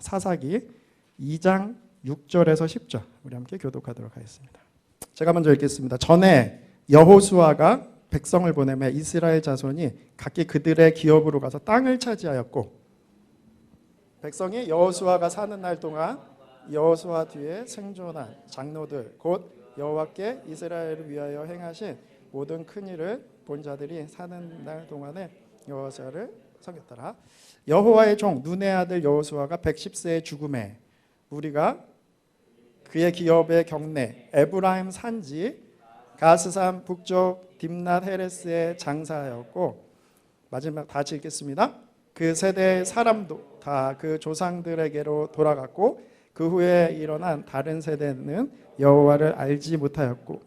사사기 2장 6절에서 10절 우리 함께 교독하도록 하겠습니다. 제가 먼저 읽겠습니다. 전에 여호수아가 백성을 보내매 이스라엘 자손이 각기 그들의 기업으로 가서 땅을 차지하였고, 백성이 여호수아가 사는 날 동안 여호수아 뒤에 생존한 장로들 곧 여호와께 이스라엘을 위하여 행하신 모든 큰 일을 본 자들이 사는 날 동안에 여호수아를 섬겼더라. 여호와의 종 눈의 아들 여호수아가 110세에 죽음에 무리가 그의 기업의 경내 에브라임 산지 가스산 북쪽 딥낫 헤레스에 장사하였고, 마지막 다 같이 읽겠습니다. 그 세대의 사람도 다 그 조상들에게로 돌아갔고, 그 후에 일어난 다른 세대는 여호와를 알지 못하였고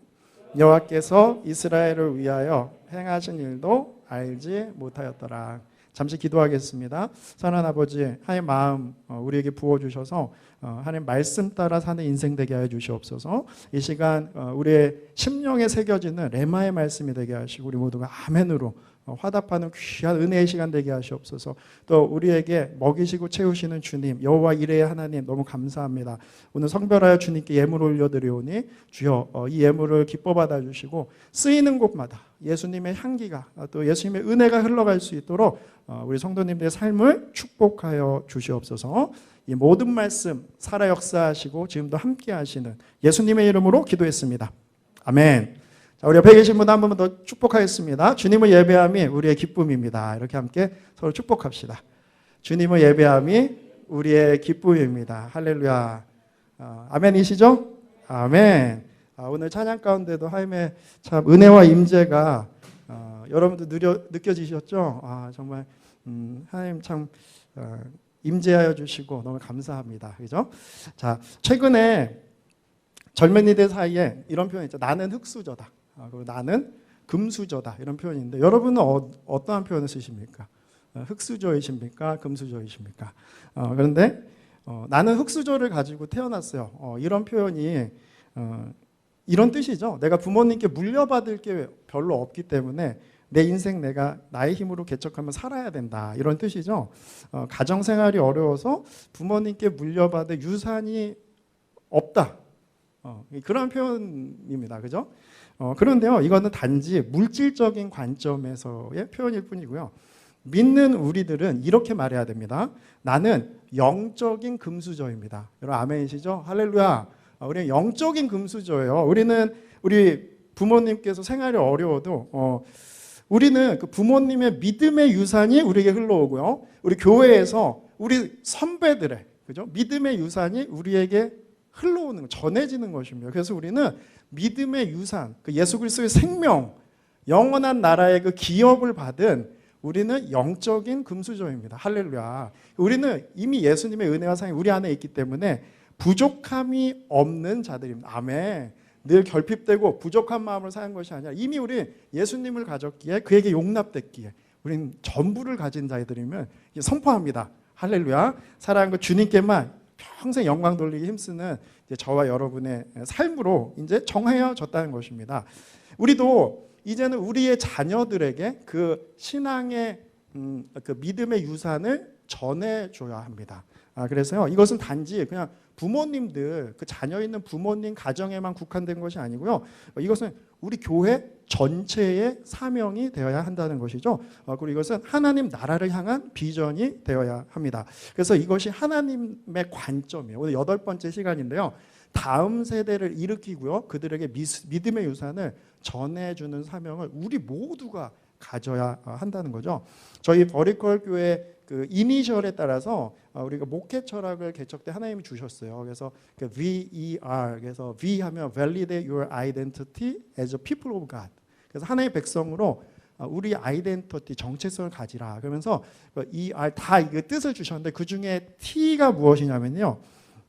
여호와께서 이스라엘을 위하여 행하신 일도 알지 못하였더라. 잠시 기도하겠습니다. 선한 아버지, 하나님 마음 우리에게 부어주셔서 하나님 말씀 따라 사는 인생 되게 하여 주시옵소서. 이 시간 우리의 심령에 새겨지는 레마의 말씀이 되게 하시고 우리 모두가 아멘으로 화답하는 귀한 은혜의 시간 되게 하시옵소서. 또 우리에게 먹이시고 채우시는 주님 여호와 이레의 하나님 너무 감사합니다. 오늘 성별하여 주님께 예물 올려드리오니 주여 이 예물을 기뻐 받아주시고 쓰이는 곳마다 예수님의 향기가 또 예수님의 은혜가 흘러갈 수 있도록 우리 성도님들의 삶을 축복하여 주시옵소서. 이 모든 말씀 살아 역사하시고 지금도 함께 하시는 예수님의 이름으로 기도했습니다. 아멘. 자, 우리 옆에 계신 분 한 번만 더 축복하겠습니다. 주님을 예배함이 우리의 기쁨입니다. 이렇게 함께 서로 축복합시다. 주님을 예배함이 우리의 기쁨입니다. 할렐루야. 아멘이시죠? 아멘. 오늘 찬양 가운데도 하나님의 참 은혜와 임재가 여러분도 느껴지셨죠? 정말 하나님 참 임재하여 주시고 너무 감사합니다. 그죠? 자, 최근에 젊은이들 사이에 이런 표현이 있죠. 나는 흙수저다. 그리고 나는 금수저다. 이런 표현인데 여러분은 어떠한 표현을 쓰십니까? 흙수저이십니까? 금수저이십니까? 그런데 나는 흙수저를 가지고 태어났어요. 이런 표현이 이런 뜻이죠. 내가 부모님께 물려받을 게 별로 없기 때문에 내 인생 내가 나의 힘으로 개척하면 살아야 된다. 이런 뜻이죠. 가정생활이 어려워서 부모님께 물려받을 유산이 없다. 그런 표현입니다. 그죠? 그런데요, 이거는 단지 물질적인 관점에서의 표현일 뿐이고요. 믿는 우리들은 이렇게 말해야 됩니다. 나는 영적인 금수저입니다. 여러분 아멘이시죠? 할렐루야. 우리는 영적인 금수저예요. 우리 부모님께서 생활이 어려워도 우리는 그 부모님의 믿음의 유산이 우리에게 흘러오고요. 우리 교회에서 우리 선배들의 그죠? 믿음의 유산이 우리에게 흘러오는 전해지는 것입니다. 그래서 우리는 믿음의 유산, 그 예수 그리스도의 생명, 영원한 나라의 그 기업을 받은 우리는 영적인 금수저입니다. 할렐루야. 우리는 이미 예수님의 은혜와 사랑이 우리 안에 있기 때문에 부족함이 없는 자들입니다. 아멘. 늘 결핍되고 부족한 마음을 사는 것이 아니라 이미 우리 예수님을 가졌기에 그에게 용납됐기에 우리는 전부를 가진 자들이면 선포합니다. 할렐루야. 사랑하는 그 주님께만 평생 영광 돌리기 힘쓰는 저와 여러분의 삶으로 이제 정해졌다는 것입니다. 우리도 이제는 우리의 자녀들에게 그 신앙의 그 믿음의 유산을 전해줘야 합니다. 그래서요, 이것은 단지 그냥 부모님들, 그 자녀 있는 부모님 가정에만 국한된 것이 아니고요. 이것은 우리 교회 전체의 사명이 되어야 한다는 것이죠. 그리고 이것은 하나님 나라를 향한 비전이 되어야 합니다. 그래서 이것이 하나님의 관점이에요. 오늘 8번째 시간인데요. 다음 세대를 일으키고요. 그들에게 믿음의 유산을 전해주는 사명을 우리 모두가 가져야 한다는 거죠. 저희 버리컬 교회 그 이니셜에 따라서 우리가 목회 철학을 개척 때 하나님이 주셨어요. 그래서 그 VER, 그래서 V 하면 Validate Your Identity as a People of God. 그래서 하나님의 백성으로 우리 아이덴티티 정체성을 가지라. 그러면서 ER 다 이거 뜻을 주셨는데 그 중에 T가 무엇이냐면요.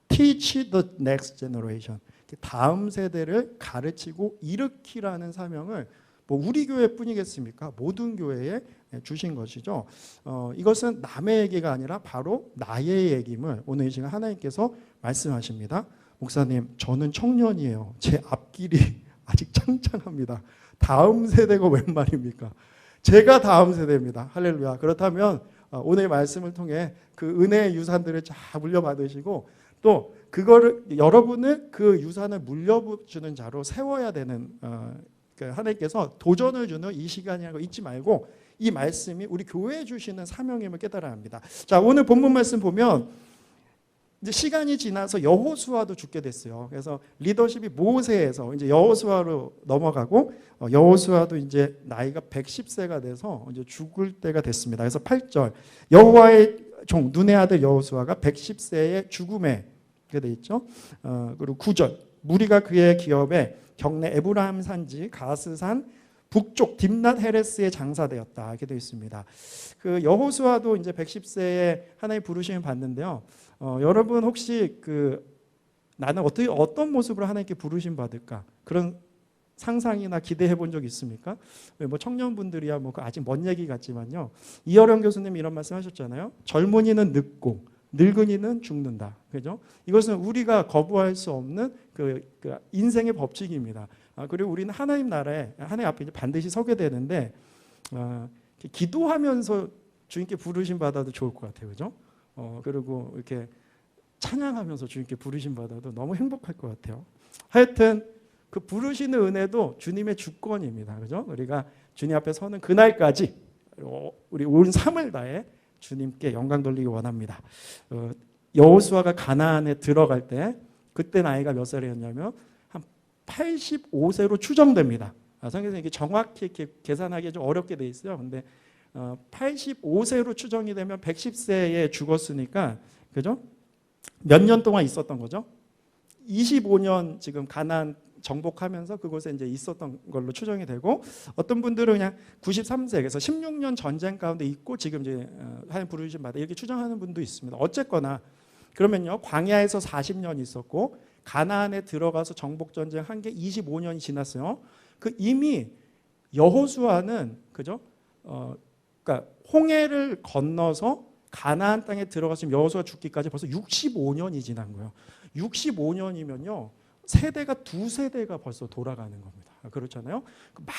Teach the next generation. 다음 세대를 가르치고 일으키라는 사명을 우리 교회뿐이겠습니까? 모든 교회에 주신 것이죠. 이것은 남의 얘기가 아니라 바로 나의 얘기임을 오늘 이 시간 하나님께서 말씀하십니다. 목사님, 저는 청년이에요. 제 앞길이 아직 창창합니다. 다음 세대가 웬 말입니까? 제가 다음 세대입니다. 할렐루야. 그렇다면 오늘 말씀을 통해 그 은혜의 유산들을 다 물려받으시고 또 그거를 여러분을 그 유산을 물려주는 자로 세워야 되는 하나님께서 도전을 주는 이 시간이라는 거 잊지 말고 이 말씀이 우리 교회에 주시는 사명임을 깨달아야 합니다. 자, 오늘 본문 말씀 보면 이제 시간이 지나서 여호수아도 죽게 됐어요. 그래서 리더십이 모세에서 이제 여호수아로 넘어가고 여호수아도 이제 나이가 110세가 돼서 이제 죽을 때가 됐습니다. 그래서 8절 여호와의 종 눈의 아들 여호수아가 110세의 죽음에 이렇게 돼 있죠. 그리고 9절 무리가 그의 기업에 경내 에브라임 산지 가스산 북쪽 딥낫 헤레스에 장사되었다 이렇게 되어 있습니다. 그 여호수아도 이제 110세에 하나님의 부르심을 받는데요. 여러분 혹시 나는 어떤 모습으로 하나님께 부르심 받을까 그런 상상이나 기대해 본 적 있습니까? 뭐 청년분들이야 뭐 아직 먼 얘기 같지만요. 이어령 교수님이 이런 말씀하셨잖아요. 젊은이는 늙고 늙은이는 죽는다. 그죠? 이것은 우리가 거부할 수 없는 그 인생의 법칙입니다. 그리고 우리는 하나님 나라에 하나님 앞에 반드시 서게 되는데 기도하면서 주님께 부르심 받아도 좋을 것 같아요. 그죠? 그리고 이렇게 찬양하면서 주님께 부르심 받아도 너무 행복할 것 같아요. 하여튼 그 부르시는 은혜도 주님의 주권입니다. 그죠? 우리가 주님 앞에 서는 그날까지 우리 온 삶을 다해 주님께 영광 돌리기 원합니다. 여호수아가 가나안에 들어갈 때 그때 나이가 몇 살이었냐면 한 85세로 추정됩니다. 성경에서 이게 정확히 이렇게 계산하기 좀 어렵게 돼 있어요. 근데 85세로 추정이 되면 110세에 죽었으니까 그죠? 몇 년 동안 있었던 거죠? 25년 지금 가나안 정복하면서 그곳에 이제 있었던 걸로 추정이 되고 어떤 분들은 그냥 93세 그래서 16년 전쟁 가운데 있고 지금 이제 하나님 부르심 받아 이렇게 추정하는 분도 있습니다. 어쨌거나 그러면요 광야에서 40년 있었고 가나안에 들어가서 정복 전쟁 한 게 25년이 지났어요. 그 이미 여호수아는 그죠? 그러니까 홍해를 건너서 가나안 땅에 들어가서 여호수아 죽기까지 벌써 65년이 지난 거예요. 65년이면요. 세대가 두 세대가 벌써 돌아가는 겁니다. 그렇잖아요.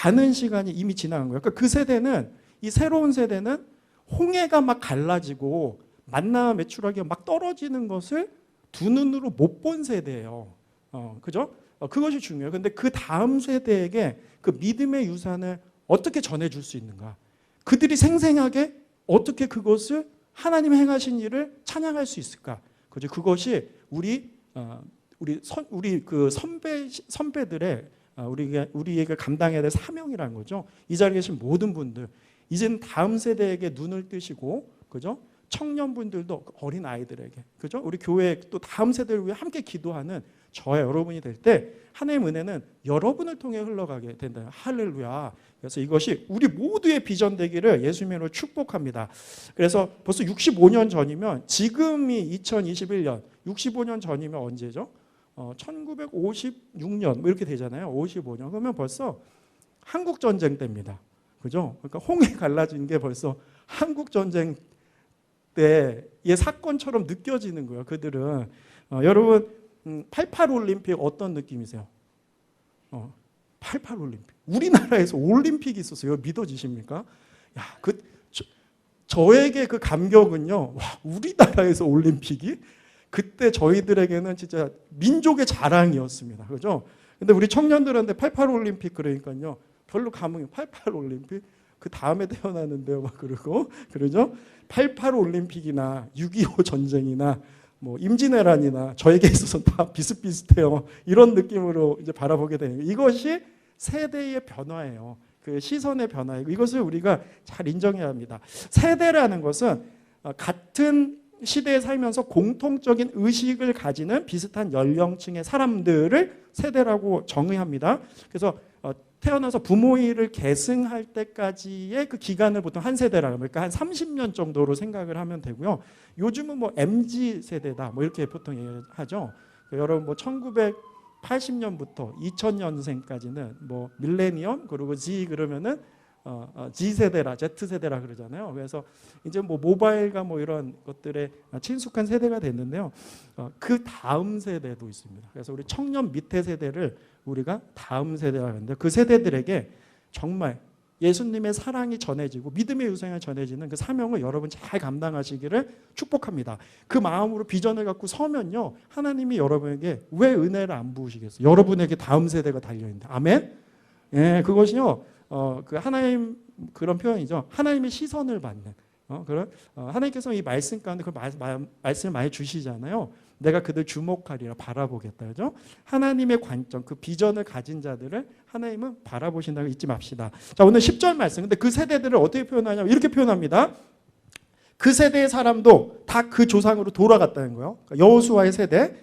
많은 시간이 이미 지나간 거예요. 그러니까 그 세대는 이 새로운 세대는 홍해가 막 갈라지고 만나와 메추라기가 막 떨어지는 것을 두 눈으로 못 본 세대예요. 그죠? 그것이 중요해요. 근데 그 다음 세대에게 그 믿음의 유산을 어떻게 전해줄 수 있는가? 그들이 생생하게 어떻게 그것을 하나님 행하신 일을 찬양할 수 있을까? 그죠? 그것이 우리 그 선배들의 우리에게 감당해야 될 사명이라는 거죠. 이 자리에 계신 모든 분들, 이제는 다음 세대에게 눈을 뜨시고, 그죠? 청년분들도 어린 아이들에게, 그죠? 우리 교회 또 다음 세대를 위해 함께 기도하는 저와 여러분이 될 때 하나님의 은혜는 여러분을 통해 흘러가게 된다. 할렐루야. 그래서 이것이 우리 모두의 비전 되기를 예수님으로 축복합니다. 그래서 벌써 65년 전이면 지금이 2021년, 65년 전이면 언제죠? 1956년 뭐 이렇게 되잖아요. 55년. 그러면 벌써 한국 전쟁 때입니다. 그죠? 그러니까 홍해 갈라진 게 벌써 한국 전쟁 때의 사건처럼 느껴지는 거예요. 그들은 여러분 88 올림픽 어떤 느낌이세요? 88 올림픽. 우리나라에서 올림픽이 있었어요. 믿어지십니까? 야, 저에게 그 감격은요. 와, 우리나라에서 올림픽이 그때 저희들에게는 진짜 민족의 자랑이었습니다. 그죠? 근데 우리 청년들한테 88 올림픽 그러니까요. 별로 감흥이 88 올림픽 그 다음에 태어나는데요. 막 그러죠? 88 올림픽이나 6.25 전쟁이나 뭐 임진왜란이나 저에게 있어서는 다 비슷비슷해요. 이런 느낌으로 이제 바라보게 되는 거예요. 이것이 세대의 변화예요. 그 시선의 변화이고 이것을 우리가 잘 인정해야 합니다. 세대라는 것은 같은 시대에 살면서 공통적인 의식을 가지는 비슷한 연령층의 사람들을 세대라고 정의합니다. 그래서 태어나서 부모의 일을 계승할 때까지의 그 기간을 보통 한 세대라고 그러니까 한 30년 정도로 생각을 하면 되고요. 요즘은 뭐 MZ 세대다 뭐 이렇게 보통 얘기하죠. 여러분 뭐 1980년부터 2000년생까지는 뭐 밀레니엄 그리고 Z 그러면은 Z 세대라 Z 세대라 그러잖아요. 그래서 이제 뭐 모바일과 뭐 이런 것들에 친숙한 세대가 됐는데요. 그 다음 세대도 있습니다. 그래서 우리 청년 밑에 세대를 우리가 다음 세대라 하는데 그 세대들에게 정말 예수님의 사랑이 전해지고 믿음의 유생이 전해지는 그 사명을 여러분 잘 감당하시기를 축복합니다. 그 마음으로 비전을 갖고 서면요, 하나님이 여러분에게 왜 은혜를 안 부으시겠어요? 여러분에게 다음 세대가 달려있는데. 아멘? 예, 그것이요, 그 하나님, 그런 표현이죠. 하나님의 시선을 받는. 하나님께서 이 말씀 가운데 그 말씀을 많이 주시잖아요. 내가 그들 주목하리라, 바라보겠다. 그죠? 하나님의 관점, 그 비전을 가진 자들을 하나님은 바라보신다고 잊지 맙시다. 자, 오늘 10절 말씀. 근데 그 세대들을 어떻게 표현하냐면 이렇게 표현합니다. 그 세대의 사람도 다 그 조상으로 돌아갔다는 거예요. 그러니까 여호수아의 세대.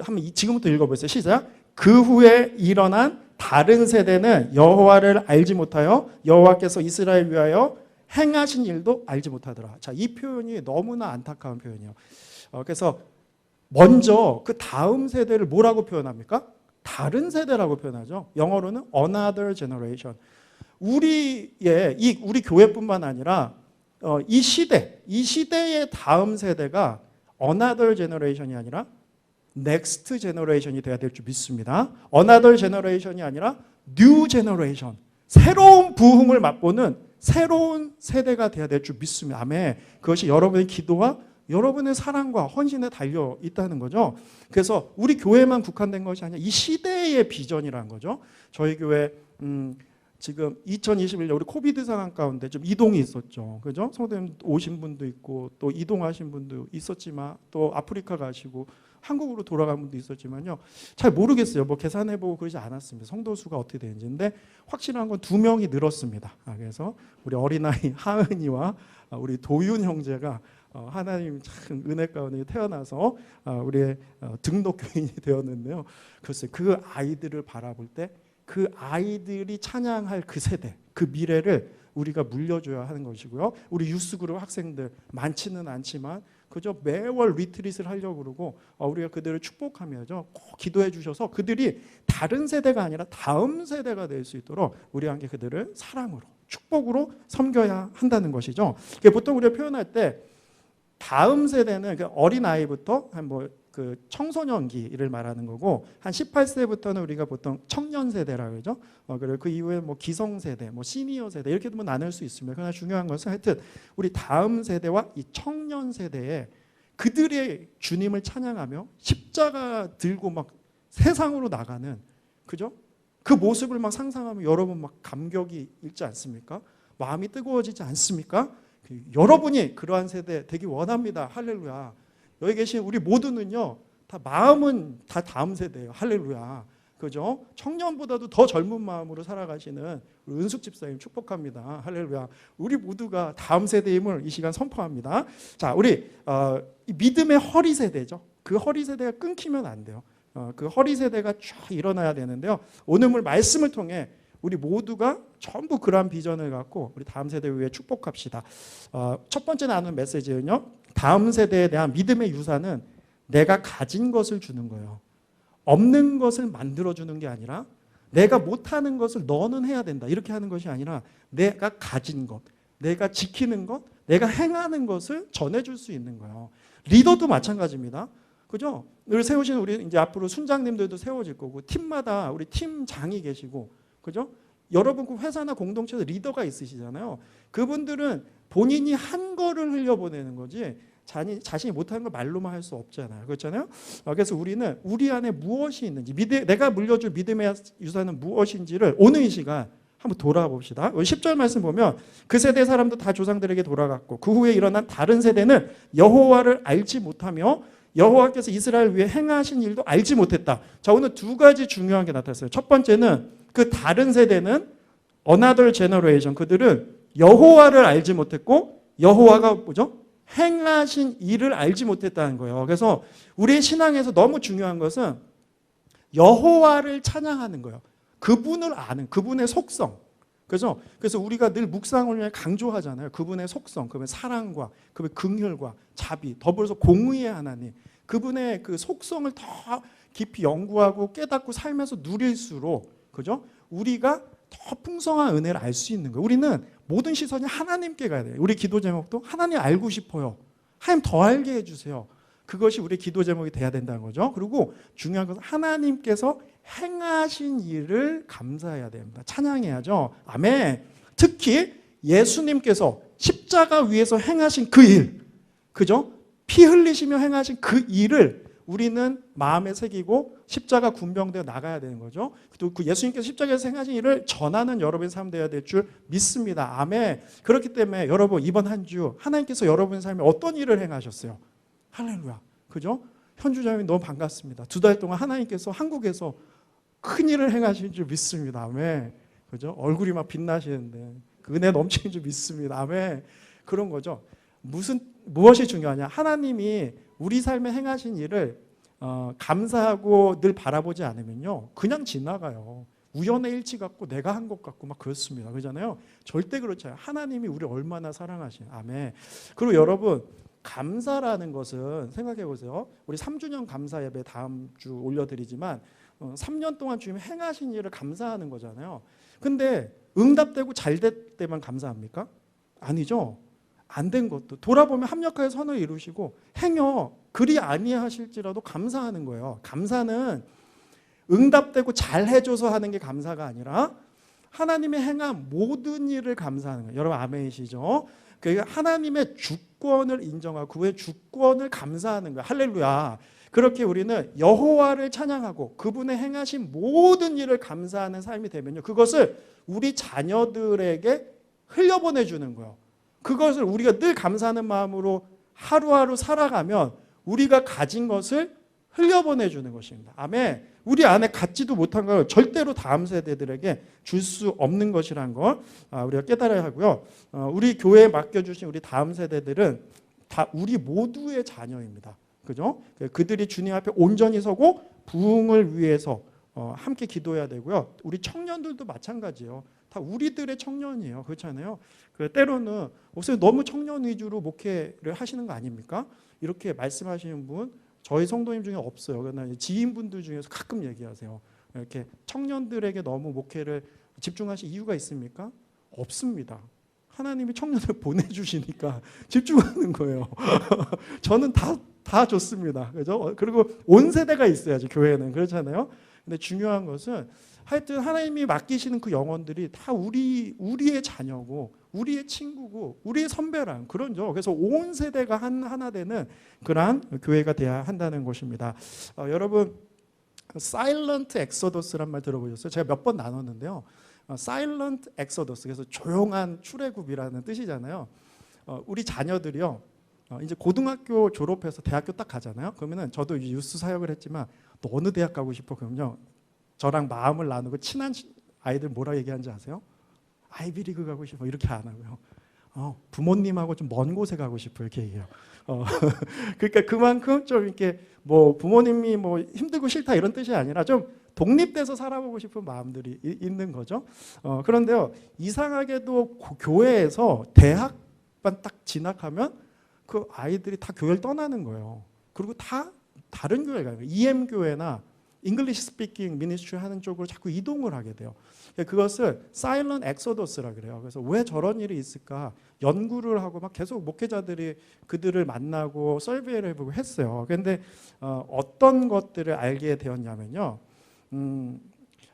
한번 지금부터 읽어보세요. 시작. 그 후에 일어난 다른 세대는 여호와를 알지 못하여 여호와께서 이스라엘 위하여 행하신 일도 알지 못하더라. 자, 이 표현이 너무나 안타까운 표현이에요. 그래서 먼저 그 다음 세대를 뭐라고 표현합니까? 다른 세대라고 표현하죠. 영어로는 another generation. 우리 교회뿐만 아니라 이 시대의 다음 세대가 another generation이 아니라 next generation이 돼야 될 줄 믿습니다. another generation이 아니라 new generation. 새로운 부흥을 맛보는 새로운 세대가 돼야 될 줄 믿습니다. 아멘. 그것이 여러분의 기도와 여러분의 사랑과 헌신에 달려 있다는 거죠. 그래서 우리 교회만 국한된 것이 아니라 이 시대의 비전이라는 거죠. 저희 교회 지금 2021년 우리 코비드 상황 가운데 좀 이동이 있었죠. 그죠? 성도님 오신 분도 있고 또 이동하신 분도 있었지만 또 아프리카 가시고 한국으로 돌아간 분도 있었지만요. 잘 모르겠어요. 뭐 계산해보고 그러지 않았습니다. 성도 수가 어떻게 되는지. 근데 확실한 건 2명이 늘었습니다. 그래서 우리 어린아이 하은이와 우리 도윤 형제가 하나님 참 은혜 가운데 태어나서 우리의 등록 교인이 되었는데요. 글쎄 그 아이들을 바라볼 때 그 아이들이 찬양할 그 세대, 그 미래를 우리가 물려줘야 하는 것이고요. 우리 유스그룹 학생들 많지는 않지만 그저 매월 리트릿을 하려고 그러고 우리가 그들을 축복하며죠. 꼭 기도해 주셔서 그들이 다른 세대가 아니라 다음 세대가 될 수 있도록 우리와 함께 그들을 사랑으로 축복으로 섬겨야 한다는 것이죠. 보통 우리가 표현할 때 다음 세대는 어린아이부터 그 청소년기를 말하는 거고 한 18세부터는 우리가 보통 청년 세대라고 그러죠. 그리고 그 이후에 기성 세대, 시니어 세대 이렇게 나눌 수 있습니다. 그러나 중요한 것은 하여튼 우리 다음 세대와 이 청년 세대에 그들의 주님을 찬양하며 십자가 들고 세상으로 나가는 그죠? 그 모습을 상상하면 여러분 감격이 일지 않습니까? 마음이 뜨거워지지 않습니까? 여러분이 그러한 세대 되기 원합니다. 할렐루야. 여기 계신 우리 모두는요, 다 마음은 다 다음 세대예요. 할렐루야. 그죠? 청년보다도 더 젊은 마음으로 살아가시는 우리 은숙 집사님 축복합니다. 할렐루야. 우리 모두가 다음 세대임을 이 시간 선포합니다. 자, 우리 믿음의 허리 세대죠. 그 허리 세대가 끊기면 안 돼요. 그 허리 세대가 쫙 일어나야 되는데요. 오늘 말씀을 통해 우리 모두가 전부 그러한 비전을 갖고 우리 다음 세대 위해 축복합시다. 첫 번째 나누는 메시지는요. 다음 세대에 대한 믿음의 유산은 내가 가진 것을 주는 거예요. 없는 것을 만들어주는 게 아니라 내가 못하는 것을 너는 해야 된다. 이렇게 하는 것이 아니라 내가 가진 것, 내가 지키는 것, 내가 행하는 것을 전해줄 수 있는 거예요. 리더도 마찬가지입니다. 그죠? 늘 세우시는 우리 이제 앞으로 순장님들도 세워질 거고 팀마다 우리 팀장이 계시고 그죠? 여러분 그 회사나 공동체에서 리더가 있으시잖아요. 그분들은 본인이 한 거를 흘려보내는 거지 자신이 못하는 걸 말로만 할 수 없잖아요. 그렇잖아요. 그래서 우리는 우리 안에 무엇이 있는지 내가 물려줄 믿음의 유산은 무엇인지를 오늘 이 시간 한번 돌아봅시다. 10절 말씀 보면 그 세대 사람도 다 조상들에게 돌아갔고 그 후에 일어난 다른 세대는 여호와를 알지 못하며 여호와께서 이스라엘 위에 행하신 일도 알지 못했다. 자, 오늘 두 가지 중요한 게 나타났어요. 첫 번째는 그 다른 세대는 another generation, 그들은 여호와를 알지 못했고 여호와가 뭐죠? 행하신 일을 알지 못했다는 거예요. 그래서 우리의 신앙에서 너무 중요한 것은 여호와를 찬양하는 거예요. 그분을 아는, 그분의 속성. 그래서 우리가 늘 묵상을 위해 강조하잖아요. 그분의 속성, 그분의 사랑과 그분의 긍휼과 자비, 더불어서 공의의 하나님. 그분의 그 속성을 더 깊이 연구하고 깨닫고 살면서 누릴수록 그죠? 우리가 더 풍성한 은혜를 알 수 있는 거예요. 우리는 모든 시선이 하나님께 가야 돼요. 우리 기도 제목도 하나님 알고 싶어요. 하나님 더 알게 해주세요. 그것이 우리 기도 제목이 돼야 된다는 거죠. 그리고 중요한 것은 하나님께서 행하신 일을 감사해야 됩니다. 찬양해야죠. 아멘. 특히 예수님께서 십자가 위에서 행하신 그 일, 그죠? 피 흘리시며 행하신 그 일을 우리는 마음에 새기고 십자가 군병되어 나가야 되는 거죠. 또 그 예수님께서 십자가에서 행하신 일을 전하는 여러분의 삶 되어야 될 줄 믿습니다. 아멘. 그렇기 때문에 여러분 이번 한 주 하나님께서 여러분의 삶에 어떤 일을 행하셨어요? 할렐루야. 그죠? 현주자님 너무 반갑습니다. 2달 동안 하나님께서 한국에서 큰 일을 행하신 줄 믿습니다. 아멘. 그죠? 얼굴이 막 빛나시는데 그 은혜 넘치는 줄 믿습니다. 아멘. 그런 거죠. 무엇이 중요하냐? 하나님이 우리 삶에 행하신 일을 감사하고 늘 바라보지 않으면요, 그냥 지나가요. 우연의 일치 같고 내가 한 것 같고 막 그렇습니다. 그러잖아요. 절대 그렇지 않아요. 하나님이 우리 얼마나 사랑하시는. 아멘. 그리고 여러분, 감사라는 것은 생각해 보세요. 우리 3주년 감사 예배 다음 주 올려드리지만 3년 동안 주님 행하신 일을 감사하는 거잖아요. 근데 응답되고 잘 될 때만 감사합니까? 아니죠. 안 된 것도 돌아보면 합력하여 선을 이루시고 행여 그리 아니하실지라도 감사하는 거예요. 감사는 응답되고 잘 해줘서 하는 게 감사가 아니라 하나님이 행한 모든 일을 감사하는 거예요. 여러분 아멘이시죠? 그러니까 하나님의 주권을 인정하고 그의 주권을 감사하는 거예요. 할렐루야. 그렇게 우리는 여호와를 찬양하고 그분의 행하신 모든 일을 감사하는 삶이 되면요, 그것을 우리 자녀들에게 흘려보내주는 거예요. 그것을 우리가 늘 감사하는 마음으로 하루하루 살아가면 우리가 가진 것을 흘려보내주는 것입니다. 아멘. 우리 안에 갖지도 못한 걸 절대로 다음 세대들에게 줄 수 없는 것이라는 걸 우리가 깨달아야 하고요. 우리 교회에 맡겨주신 우리 다음 세대들은 다 우리 모두의 자녀입니다. 그죠? 그들이 주님 앞에 온전히 서고 부흥을 위해서 함께 기도해야 되고요. 우리 청년들도 마찬가지예요. 다 우리들의 청년이에요. 그렇잖아요. 때로는 혹시 너무 청년 위주로 목회를 하시는 거 아닙니까? 이렇게 말씀하시는 분 저희 성도님 중에 없어요. 그러나 지인분들 중에서 가끔 얘기하세요. 이렇게 청년들에게 너무 목회를 집중하실 이유가 있습니까? 없습니다. 하나님이 청년을 보내주시니까 집중하는 거예요. 저는 다 좋습니다. 그죠? 그리고 온 세대가 있어야지, 교회는. 그렇잖아요. 근데 중요한 것은 하여튼 하나님이 맡기시는 그 영혼들이 다 우리의 자녀고 우리의 친구고 우리의 선배랑 그런죠. 그래서 온 세대가 하나 되는 그러한 교회가 돼야 한다는 것입니다. 여러분 사일런트 엑소더스란 말 들어보셨어요? 제가 몇 번 나눴는데요. 사일런트 엑소더스, 그래서 조용한 출애굽이라는 뜻이잖아요. 우리 자녀들이요, 이제 고등학교 졸업해서 대학교 딱 가잖아요. 그러면은 저도 유스 사역을 했지만 너 어느 대학 가고 싶어? 그럼요, 저랑 마음을 나누고 친한 아이들 뭐라 얘기하는지 아세요? 아이비리그 가고 싶어 이렇게 안 하고요. 부모님하고 좀 먼 곳에 가고 싶어 이렇게 얘기해요. 그러니까 그만큼 좀 이렇게 뭐 부모님이 뭐 힘들고 싫다 이런 뜻이 아니라 좀 독립돼서 살아보고 싶은 마음들이 있는 거죠. 그런데요, 이상하게도 교회에서 대학만 딱 진학하면 그 아이들이 다 교회를 떠나는 거예요. 그리고 다 다른 교회 가요. EM 교회나 잉글리시 스피킹 미니스트리 하는 쪽으로 자꾸 이동을 하게 돼요. 그것을 사일런트 엑소더스라 그래요. 그래서 왜 저런 일이 있을까 연구를 하고 막 계속 목회자들이 그들을 만나고 서베이를 해보고 했어요. 그런데 어떤 것들을 알게 되었냐면요,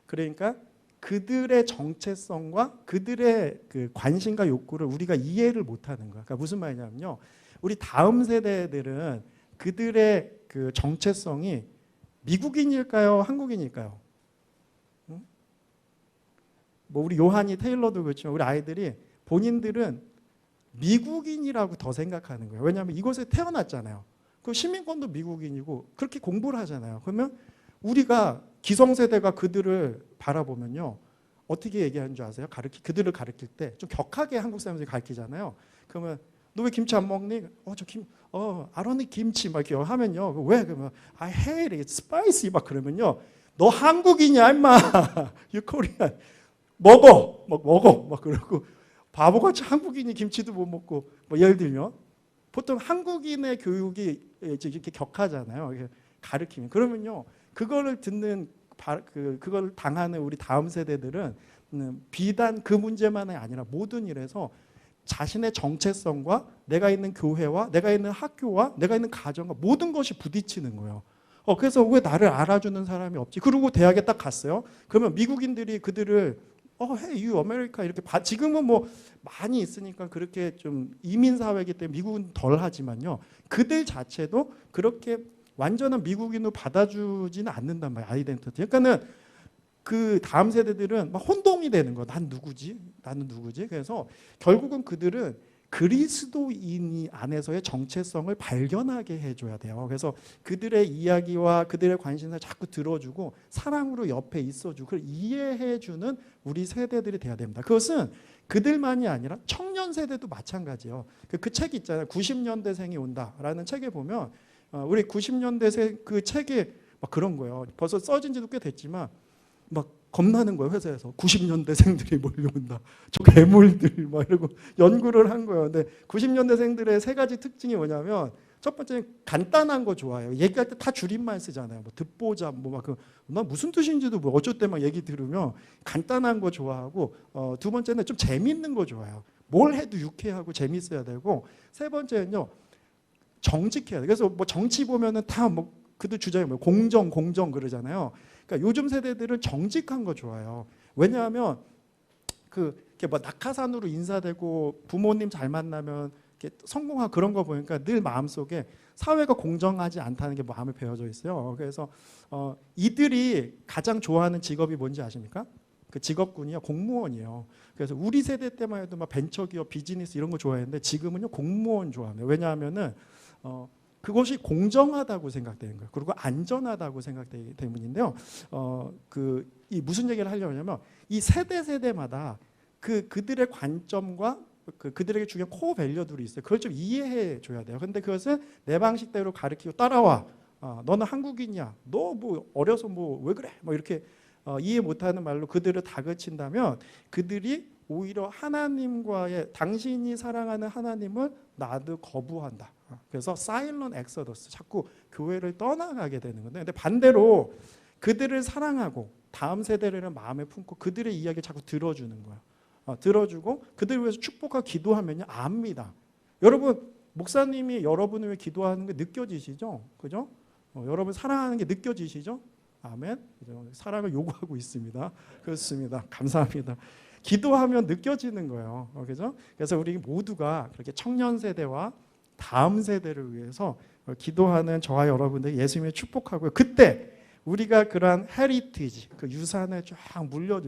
그러니까 그들의 정체성과 그들의 그 관심과 욕구를 우리가 이해를 못하는 거야. 그러니까 무슨 말이냐면요, 우리 다음 세대들은 그들의 그 정체성이 미국인일까요? 한국인일까요? 뭐 우리 요한이 테일러도 그렇지만 우리 아이들이 본인들은 미국인이라고 더 생각하는 거예요. 왜냐하면 이곳에 태어났잖아요. 그 시민권도 미국인이고 그렇게 공부를 하잖아요. 그러면 우리가 기성세대가 그들을 바라보면요, 어떻게 얘기하는 줄 아세요? 그들을 가르칠 때 좀 격하게 한국 사람들이 가르치잖아요. 그러면 너 왜 김치 안 먹니? I don't eat 김치 막 이렇게 하면요, 왜? 그러면 I hate it, spicy 막 그러면요, 너 한국인이야 임마. You Korean. 먹어 막 그러고 바보같이 한국인이 김치도 못 먹고 뭐 예를 들면 보통 한국인의 교육이 이렇게 격하잖아요. 가르치면 그러면요, 그거를 듣는 그걸 당하는 우리 다음 세대들은 비단 그 문제만이 아니라 모든 일에서 자신의 정체성과 내가 있는 교회와 내가 있는 학교와 내가 있는 가정과 모든 것이 부딪히는 거예요. 그래서 왜 나를 알아주는 사람이 없지? 그리고 대학에 딱 갔어요. 그러면 미국인들이 그들을 hey, you America 이렇게 지금은 뭐 많이 있으니까 그렇게 좀 이민 사회이기 때문에 미국은 덜 하지만요. 그들 자체도 그렇게 완전한 미국인으로 받아주지는 않는단 말이에요. 아이덴티티. 그러니까는 그 다음 세대들은 막 혼동이 되는 거야. 난 누구지? 나는 누구지? 그래서 결국은 그들은 그리스도인이 안에서의 정체성을 발견하게 해줘야 돼요. 그래서 그들의 이야기와 그들의 관심사를 자꾸 들어주고 사랑으로 옆에 있어주고 그걸 이해해주는 우리 세대들이 돼야 됩니다. 그것은 그들만이 아니라 청년 세대도 마찬가지예요. 그 책 있잖아요. 90년대생이 온다라는 책에 보면 우리 90년대생 그 책에 막 그런 거예요. 벌써 써진 지도 꽤 됐지만 막 겁나는 거예요. 회사에서 90년대생들이 몰려온다. 저 괴물들 막 이러고 연구를 한 거예요. 근데 90년대생들의 세 가지 특징이 뭐냐면 첫 번째는 간단한 거 좋아해요. 얘기할 때 다 줄임말 쓰잖아요. 뭐 듣보잡 나 무슨 뜻인지도 뭐 어쩔 때 막 얘기 들으면 간단한 거 좋아하고 두 번째는 좀 재밌는 거 좋아해요. 뭘 해도 유쾌하고 재밌어야 되고 세 번째는요. 정직해야 돼. 그래서 뭐 정치 보면은 다 뭐 그들 주장이 뭐 공정 그러잖아요. 그러니까 요즘 세대들은 정직한 거 좋아해요. 왜냐하면 이렇게 뭐 낙하산으로 인사되고 부모님 잘 만나면 이렇게 성공하고 그런 거 보니까 늘 마음속에 사회가 공정하지 않다는 게 마음에 배어져 있어요. 그래서 이들이 가장 좋아하는 직업이 뭔지 아십니까? 그 직업군이요. 공무원이에요. 그래서 우리 세대 때만 해도 막 벤처기업, 비즈니스 이런 거 좋아했는데 지금은요 공무원 좋아합니다. 왜냐하면은 그것이 공정하다고 생각되는 거예요. 그리고 안전하다고 생각되기 때문인데요. 이 무슨 얘기를 하려냐면 이 세대마다 그들의 관점과 그들에게 중요한 코어 밸류들이 있어요. 그걸 좀 이해해 줘야 돼요. 근데 그것은 내 방식대로 가르치고 따라와. 너는 한국인이야. 너 뭐 어려서 뭐 왜 그래? 뭐 이렇게 이해 못하는 말로 그들을 다그친다면 그들이 오히려 하나님과의 당신이 사랑하는 하나님을 나도 거부한다. 그래서 사일런 엑서더스 자꾸 교회를 떠나가게 되는 건데 근데 반대로 그들을 사랑하고 다음 세대를 마음에 품고 그들의 이야기를 자꾸 들어주는 거야. 들어주고 그들을 위해서 축복하고 기도하면요 압니다. 여러분 목사님이 여러분을 위해 기도하는 게 느껴지시죠? 그죠? 여러분 사랑하는 게 느껴지시죠? 아멘. 사랑을 요구하고 있습니다. 그렇습니다. 감사합니다. 기도하면 느껴지는 거예요. 그죠? 그래서 우리 모두가 그렇게 청년 세대와 다음 세대를 위해서 기도하는 저와 여러분들 예수님을 축복하고요. 그때 우리가 그러한 헤리티지, 그 유산을 쫙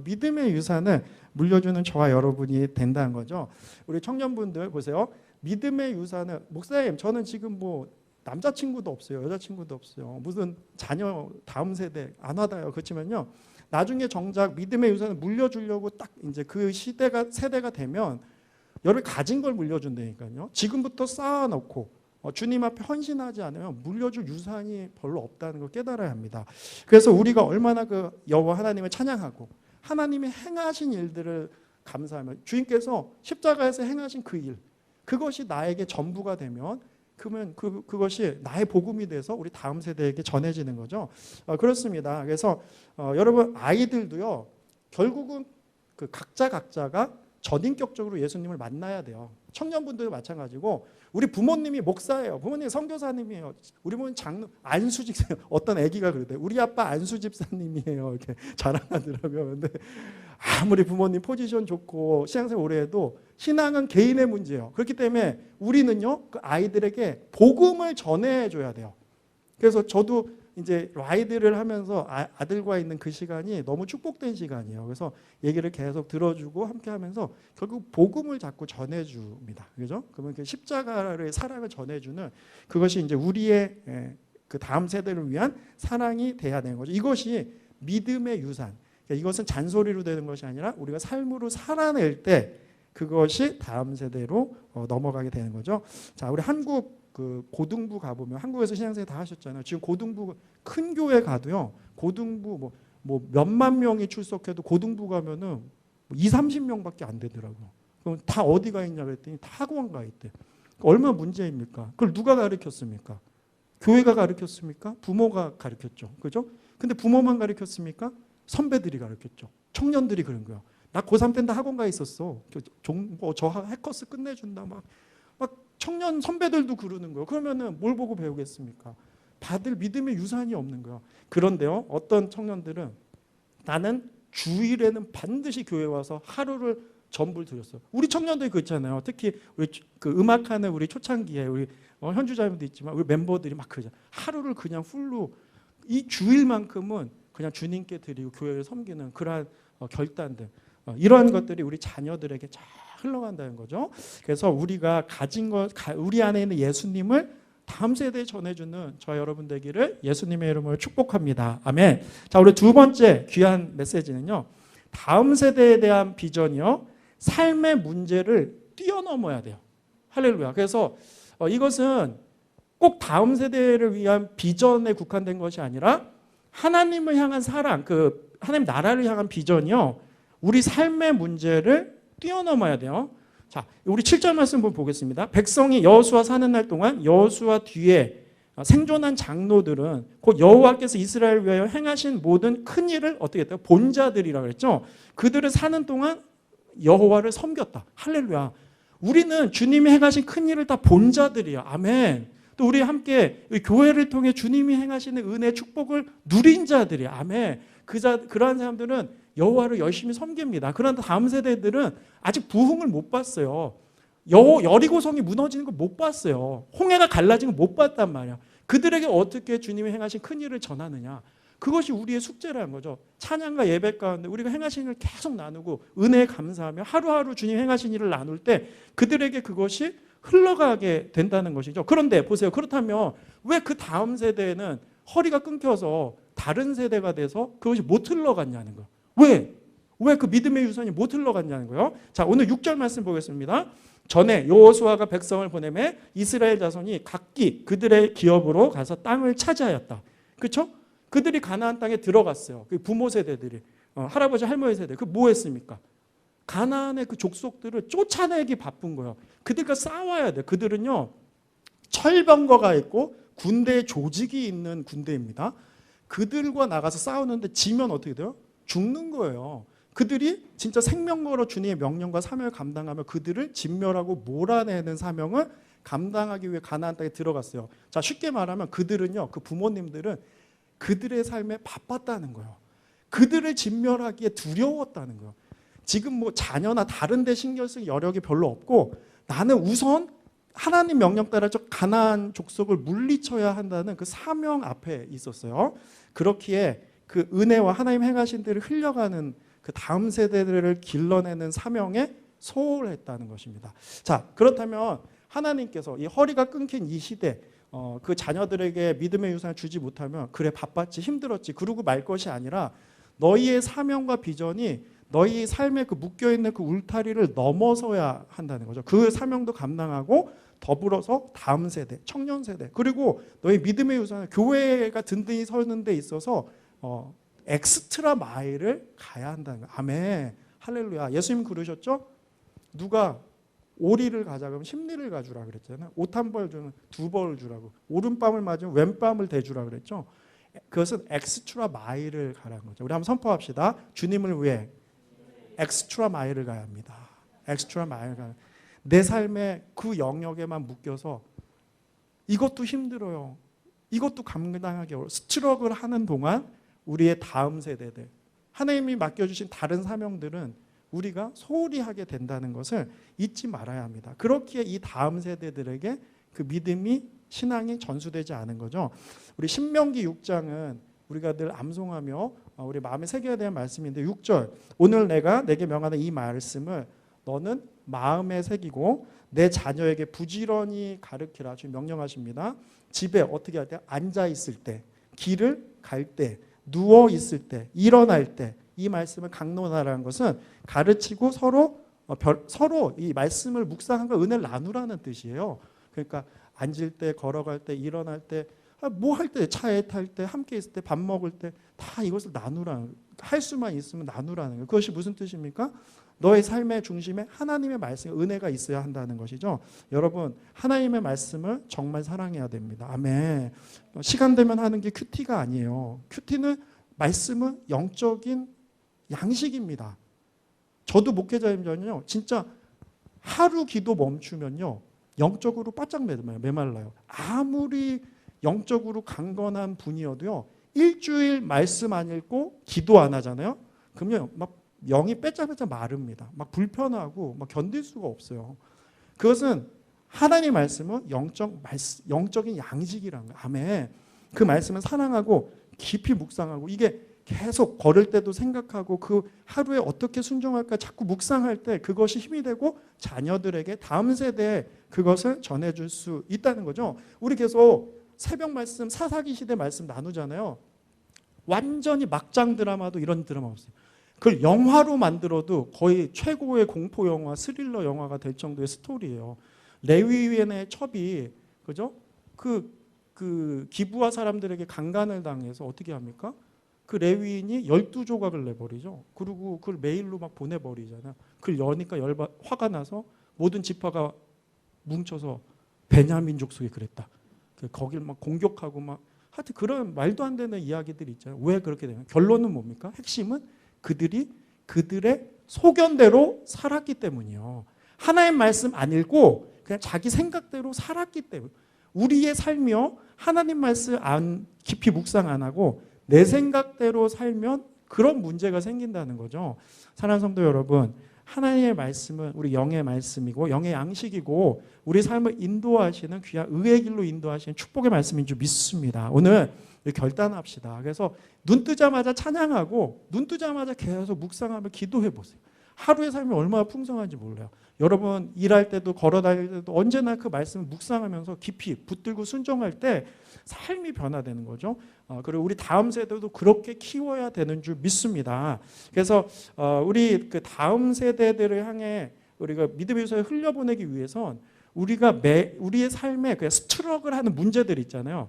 믿음의 유산을 물려주는 저와 여러분이 된다는 거죠. 우리 청년분들 보세요. 믿음의 유산을 목사님 저는 지금 뭐 남자친구도 없어요. 여자친구도 없어요. 무슨 자녀 다음 세대 안 와닿아요. 그렇지만요. 나중에 정작 믿음의 유산을 물려주려고 딱 이제 그 세대가 되면 여러분 가진 걸 물려준다니까요. 지금부터 쌓아놓고 주님 앞에 헌신하지 않으면 물려줄 유산이 별로 없다는 걸 깨달아야 합니다. 그래서 우리가 얼마나 그 여호와 하나님을 찬양하고 하나님이 행하신 일들을 감사하며 주님께서 십자가에서 행하신 그 일, 그것이 나에게 전부가 되면 그러면 그것이 나의 복음이 돼서 우리 다음 세대에게 전해지는 거죠. 그렇습니다. 그래서 여러분 아이들도요. 결국은 그 각자가 전인격적으로 예수님을 만나야 돼요. 청년분들도 마찬가지고 우리 부모님이 목사예요. 부모님이 선교사님이에요. 우리 부모님 안수집사 어떤 아기가 그러대. 우리 아빠 안수집사님이에요. 이렇게 자랑하더라고요. 근데 아무리 부모님 포지션 좋고 신앙생활 오래 해도 신앙은 개인의 문제예요. 그렇기 때문에 우리는요. 그 아이들에게 복음을 전해줘야 돼요. 그래서 저도 이제 라이드를 하면서 아들과 있는 그 시간이 너무 축복된 시간이에요. 그래서 얘기를 계속 들어주고 함께 하면서 결국 복음을 자꾸 전해줍니다. 그죠? 그러면 그 십자가의 사랑을 전해주는 그것이 이제 우리의 그 다음 세대를 위한 사랑이 돼야 되는 거죠. 이것이 믿음의 유산. 그러니까 이것은 잔소리로 되는 것이 아니라 우리가 삶으로 살아낼 때 그것이 다음 세대로 넘어가게 되는 거죠. 자, 우리 한국 그 고등부 가보면 한국에서 신앙생활 다 하셨잖아요. 지금 고등부 큰 교회 가도요. 고등부 뭐 몇만 명이 출석해도 고등부 가면은 뭐 2, 30명밖에 안 되더라고요. 그럼 다 어디 가 있냐 그랬더니 다 학원 가 있대. 얼마나 문제입니까? 그걸 누가 가르쳤습니까? 교회가 가르쳤습니까? 부모가 가르쳤죠. 그죠? 근데 부모만 가르쳤습니까? 선배들이 가르쳤죠. 청년들이 그런 거예요. 나 고3 때인데 학원 가 있었어. 저 해커스 끝내준다 막 청년 선배들도 그러는 거예요. 그러면은 뭘 보고 배우겠습니까? 받을 믿음의 유산이 없는 거예요. 그런데요, 어떤 청년들은 나는 주일에는 반드시 교회 와서 하루를 전부를 드렸어요. 우리 청년들이 그렇잖아요. 특히 우리 그 음악하는 우리 초창기에 우리 현주자님도 있지만 우리 멤버들이 막 그러잖아요. 하루를 그냥 풀로 이 주일만큼은 그냥 주님께 드리고 교회를 섬기는 그러한 결단들, 이러한 것들이 우리 자녀들에게 잘 흘러간다는 거죠. 그래서 우리가 가진 것, 우리 안에 있는 예수님을 다음 세대에 전해주는 저 여러분 되기를 예수님의 이름으로 축복합니다. 아멘. 자, 우리 두 번째 귀한 메시지는요, 다음 세대에 대한 비전이요, 삶의 문제를 뛰어넘어야 돼요. 할렐루야. 그래서 이것은 꼭 다음 세대를 위한 비전에 국한된 것이 아니라 하나님을 향한 사랑, 그 하나님 나라를 향한 비전이요, 우리 삶의 문제를 뛰어넘어야 돼요. 자, 우리 7절 말씀 한번 보겠습니다. 백성이 여호수아 사는 날 동안 여호수아 뒤에 생존한 장로들은 곧 여호와께서 이스라엘을 위하여 행하신 모든 큰 일을 어떻게 했대요? 본 자들이라고 그랬죠. 그들을 사는 동안 여호와를 섬겼다. 할렐루야. 우리는 주님이 행하신 큰 일을 다 본 자들이야. 아멘. 또 우리 함께 교회를 통해 주님이 행하시는 은혜 축복을 누린 자들이야. 아멘. 그러한 사람들은 여호와를 열심히 섬깁니다. 그런데 다음 세대들은 아직 부흥을 못 봤어요. 여리고성이 무너지는 걸 못 봤어요. 홍해가 갈라진 걸 못 봤단 말이야. 그들에게 어떻게 주님이 행하신 큰 일을 전하느냐. 그것이 우리의 숙제라는 거죠. 찬양과 예배 가운데 우리가 행하신 일을 계속 나누고 은혜에 감사하며 하루하루 주님 행하신 일을 나눌 때 그들에게 그것이 흘러가게 된다는 것이죠. 그런데 보세요. 그렇다면 왜 그 다음 세대에는 허리가 끊겨서 다른 세대가 돼서 그것이 못 흘러갔냐는 거예요. 왜 그 믿음의 유산이 못 흘러갔냐는 거예요. 자, 오늘 6절 말씀 보겠습니다. 전에 여호수아가 백성을 보내매 이스라엘 자손이 각기 그들의 기업으로 가서 땅을 차지하였다. 그렇죠? 그들이 가나안 땅에 들어갔어요. 그 부모 세대들이, 할아버지 할머니 세대, 그 뭐 했습니까? 가나안의 그 족속들을 쫓아내기 바쁜 거예요. 그들과 싸워야 돼. 그들은요, 철병거가 있고 군대 조직이 있는 군대입니다. 그들과 나가서 싸우는데 지면 어떻게 돼요? 죽는 거예요. 그들이 진짜 생명 걸어 주님의 명령과 사명을 감당하며 그들을 진멸하고 몰아내는 사명을 감당하기 위해 가나안 땅에 들어갔어요. 자, 쉽게 말하면 그들은요, 그 부모님들은 그들의 삶에 바빴다는 거예요. 그들을 진멸하기에 두려웠다는 거예요. 지금 뭐 자녀나 다른 데 신경 쓸 여력이 별로 없고 나는 우선 하나님 명령 따라 저 가나안 족속을 물리쳐야 한다는 그 사명 앞에 있었어요. 그렇기에 그 은혜와 하나님 행하신 대로 흘려가는 그 다음 세대들을 길러내는 사명에 소홀했다는 것입니다. 자, 그렇다면 하나님께서 이 허리가 끊긴 이 시대, 그 자녀들에게 믿음의 유산을 주지 못하면 그래 바빴지 힘들었지 그러고 말 것이 아니라 너희의 사명과 비전이 너희 삶에 그 묶여있는 그 울타리를 넘어서야 한다는 거죠. 그 사명도 감당하고 더불어서 다음 세대, 청년 세대, 그리고 너희 믿음의 유산을 교회가 든든히 서는 데 있어서 엑스트라 마일을 가야 한다는 거예요. 아멘. 할렐루야. 예수님 그러셨죠? 누가 오리를 가자 그러면 10리를 가주라 그랬잖아요. 옷 한 벌 주면 2벌을 주라고. 오른뺨을 맞으면 왼뺨을 대주라 그랬죠. 그것은 엑스트라 마일을 가라는 거죠. 우리 한번 선포합시다. 주님을 위해 엑스트라 마일을 가야 합니다. 엑스트라 마일을 가야. 내 삶의 그 영역에만 묶여서 이것도 힘들어요. 이것도 감당하기 어려워. 스트럭을 하는 동안 우리의 다음 세대들, 하나님이 맡겨주신 다른 사명들은 우리가 소홀히 하게 된다는 것을 잊지 말아야 합니다. 그렇기에 이 다음 세대들에게 그 믿음이, 신앙이 전수되지 않은 거죠. 우리 신명기 6장은 우리가 늘 암송하며 우리 마음에 새겨야 될 말씀인데 6절, 오늘 내가 내게 명하는 이 말씀을 너는 마음에 새기고 내 자녀에게 부지런히 가르치라. 주님 명령하십니다. 집에 어떻게 할 때? 앉아 있을 때, 길을 갈 때, 누워 있을 때, 일어날 때 이 말씀을 강론하라는 것은 가르치고 서로 이 말씀을 묵상함과 은혜를 나누라는 뜻이에요. 그러니까 앉을 때, 걸어갈 때, 일어날 때, 뭐 할 때, 차에 탈 때, 함께 있을 때, 밥 먹을 때 다 이것을 나누라는, 할 수만 있으면 나누라는 거예요. 그것이 무슨 뜻입니까? 너의 삶의 중심에 하나님의 말씀, 은혜가 있어야 한다는 것이죠. 여러분, 하나님의 말씀을 정말 사랑해야 됩니다. 아멘. 시간 되면 하는 게 큐티가 아니에요. 큐티는 말씀은 영적인 양식입니다. 저도 목회자님전요, 진짜 하루 기도 멈추면요, 영적으로 바짝 메말라요. 아무리 영적으로 강건한 분이어도요, 일주일 말씀 안 읽고 기도 안 하잖아요. 그러면 막 영이 빼자마자 마릅니다. 막 불편하고 막 견딜 수가 없어요. 그것은 하나님 말씀은 영적인 양식이라는 거예요. 아멘. 그 말씀을 사랑하고 깊이 묵상하고 이게 계속 걸을 때도 생각하고 그 하루에 어떻게 순종할까 자꾸 묵상할 때 그것이 힘이 되고 자녀들에게 다음 세대에 그것을 전해줄 수 있다는 거죠. 우리 계속 새벽 말씀, 사사기 시대 말씀 나누잖아요. 완전히 막장 드라마도 이런 드라마 없어요. 그걸 영화로 만들어도 거의 최고의 공포 영화, 스릴러 영화가 될 정도의 스토리예요. 레위인의 첩이 그죠? 그 기부하 사람들에게 강간을 당해서 어떻게 합니까? 그 레위인이 12조각을 내버리죠. 그리고 그걸 메일로 막 보내버리잖아요. 그걸 여니까 화가 나서 모든 지파가 뭉쳐서 베냐민 족속이 그랬다. 거길 막 공격하고 막 하여튼 그런 말도 안 되는 이야기들이 있잖아요. 왜 그렇게 되냐? 결론은 뭡니까? 핵심은 그들이 그들의 소견대로 살았기 때문이요. 하나님 말씀 안 읽고 그냥 자기 생각대로 살았기 때문에 우리의 삶이요. 하나님 말씀 안 깊이 묵상 안 하고 내 생각대로 살면 그런 문제가 생긴다는 거죠. 사랑하는 성도 여러분, 하나님의 말씀은 우리 영의 말씀이고 영의 양식이고 우리 삶을 인도하시는 귀한 의의 길로 인도하시는 축복의 말씀인 줄 믿습니다. 오늘 결단합시다. 그래서 눈 뜨자마자 찬양하고 눈 뜨자마자 계속 묵상하며 기도해 보세요. 하루의 삶이 얼마나 풍성한지 몰라요. 여러분 일할 때도 걸어 다닐 때도 언제나 그 말씀을 묵상하면서 깊이 붙들고 순종할 때 삶이 변화되는 거죠. 그리고 우리 다음 세대도 그렇게 키워야 되는 줄 믿습니다. 그래서 우리 그 다음 세대들을 향해 우리가 믿음의 유서에 흘려보내기 위해선 우리가 우리의 삶에 그냥 스트럭을 하는 문제들 있잖아요.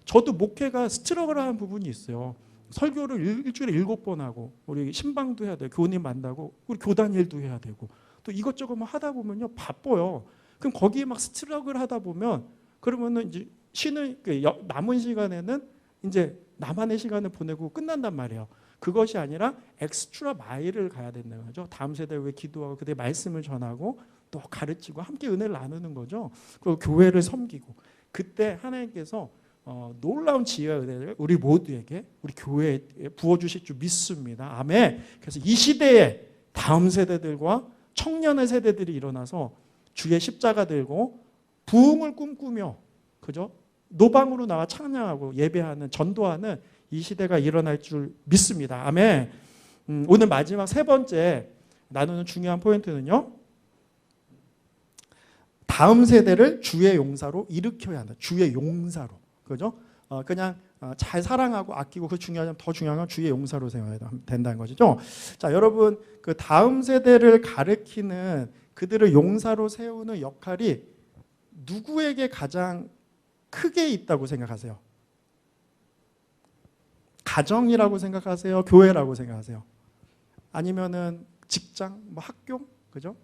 저도 목회가 스트럭을 하는 부분이 있어요. 설교를 일주일에 7번 하고 우리 신방도 해야 되고 교우님 만나고 우리 교단 일도 해야 되고 또 이것저것 하다 보면요 바빠요. 그럼 거기에 막 스트럭을 하다 보면 그러면은 이제 쉬는 남은 시간에는 이제 나만의 시간을 보내고 끝난단 말이에요. 그것이 아니라 엑스트라 마일을 가야 된다는 거죠. 다음 세대를 위해 기도하고 그들의 말씀을 전하고 또 가르치고 함께 은혜를 나누는 거죠. 그리고 교회를 섬기고 그때 하나님께서 놀라운 지혜와 은혜를 우리 모두에게 우리 교회에 부어주실 줄 믿습니다. 아멘. 그래서 이 시대에 다음 세대들과 청년의 세대들이 일어나서 주의 십자가 들고 부흥을 꿈꾸며 그죠? 노방으로 나와 찬양하고 예배하는 전도하는 이 시대가 일어날 줄 믿습니다. 아멘. 오늘 마지막 세 번째 나누는 중요한 포인트는요. 다음 세대를 주의 용사로 일으켜야 한다. 주의 용사로. 그죠? 그냥 잘 사랑하고 아끼고 그 중요하지만 더 중요한 건 주의 용사로 세워야 된다는 것이죠. 자, 여러분 그 다음 세대를 가르치는 그들을 용사로 세우는 역할이 누구에게 가장 크게 있다고 생각하세요? 가정이라고 생각하세요? 교회라고 생각하세요? 아니면은 직장, 학교, 그죠?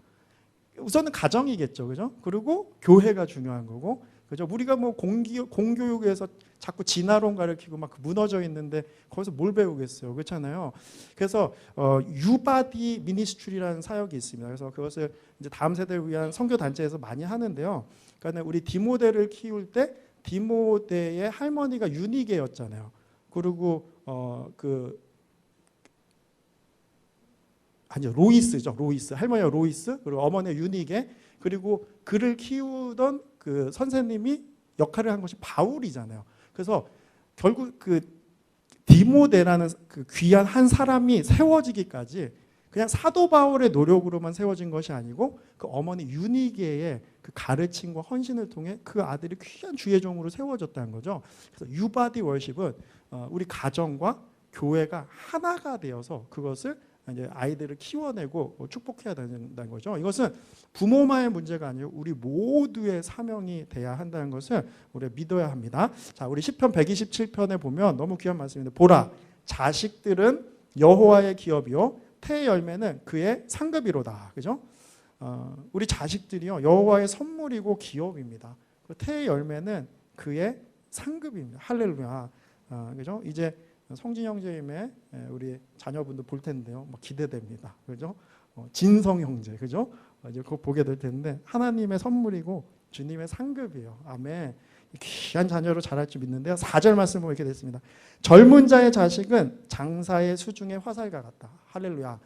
우선은 가정이겠죠, 그죠? 그리고 교회가 중요한 거고, 그죠? 우리가 공교육에서 자꾸 진화론 가르치고 막 무너져 있는데 거기서 뭘 배우겠어요, 그렇잖아요. 그래서 유바디 미니스트리라는 사역이 있습니다. 그래서 그것을 이제 다음 세대를 위한 선교 단체에서 많이 하는데요. 그러니까 우리 디모데를 키울 때 디모데의 할머니가 유니게였잖아요. 그리고 로이스죠. 로이스. 할머니가 로이스, 그리고 어머니가 유니게, 그리고 그를 키우던 그 선생님이 역할을 한 것이 바울이잖아요. 그래서 결국 그 디모데라는 그 귀한 한 사람이 세워지기까지 그냥 사도 바울의 노력으로만 세워진 것이 아니고 그 어머니 유니게의 그 가르침과 헌신을 통해 그 아들이 귀한 주의 종으로 세워졌다는 거죠. 그래서 유바디 월십은 우리 가정과 교회가 하나가 되어서 그것을 이제 아이들을 키워내고 축복해야 된다는 거죠. 이것은 부모만의 문제가 아니고 우리 모두의 사명이 돼야 한다는 것을 우리가 믿어야 합니다. 자, 우리 시편 127편에 보면 너무 귀한 말씀인데, 보라, 자식들은 여호와의 기업이요 태의 열매는 그의 상급이로다. 그죠? 우리 자식들이요 여호와의 선물이고 기업입니다. 태의 열매는 그의 상급입니다. 할렐루야. 그죠? 이제 성진 형제님의 우리 자녀분도 볼 텐데요. 기대됩니다. 그죠? 진성 형제, 그죠? 이제 그거 보게 될 텐데 하나님의 선물이고 주님의 상급이에요. 아멘. 귀한 자녀로 자랄 줄 믿는데요. 4절 말씀 보면 이렇게 됐습니다. 젊은 자의 자식은 장사의 수중의 화살과 같다. 할렐루야.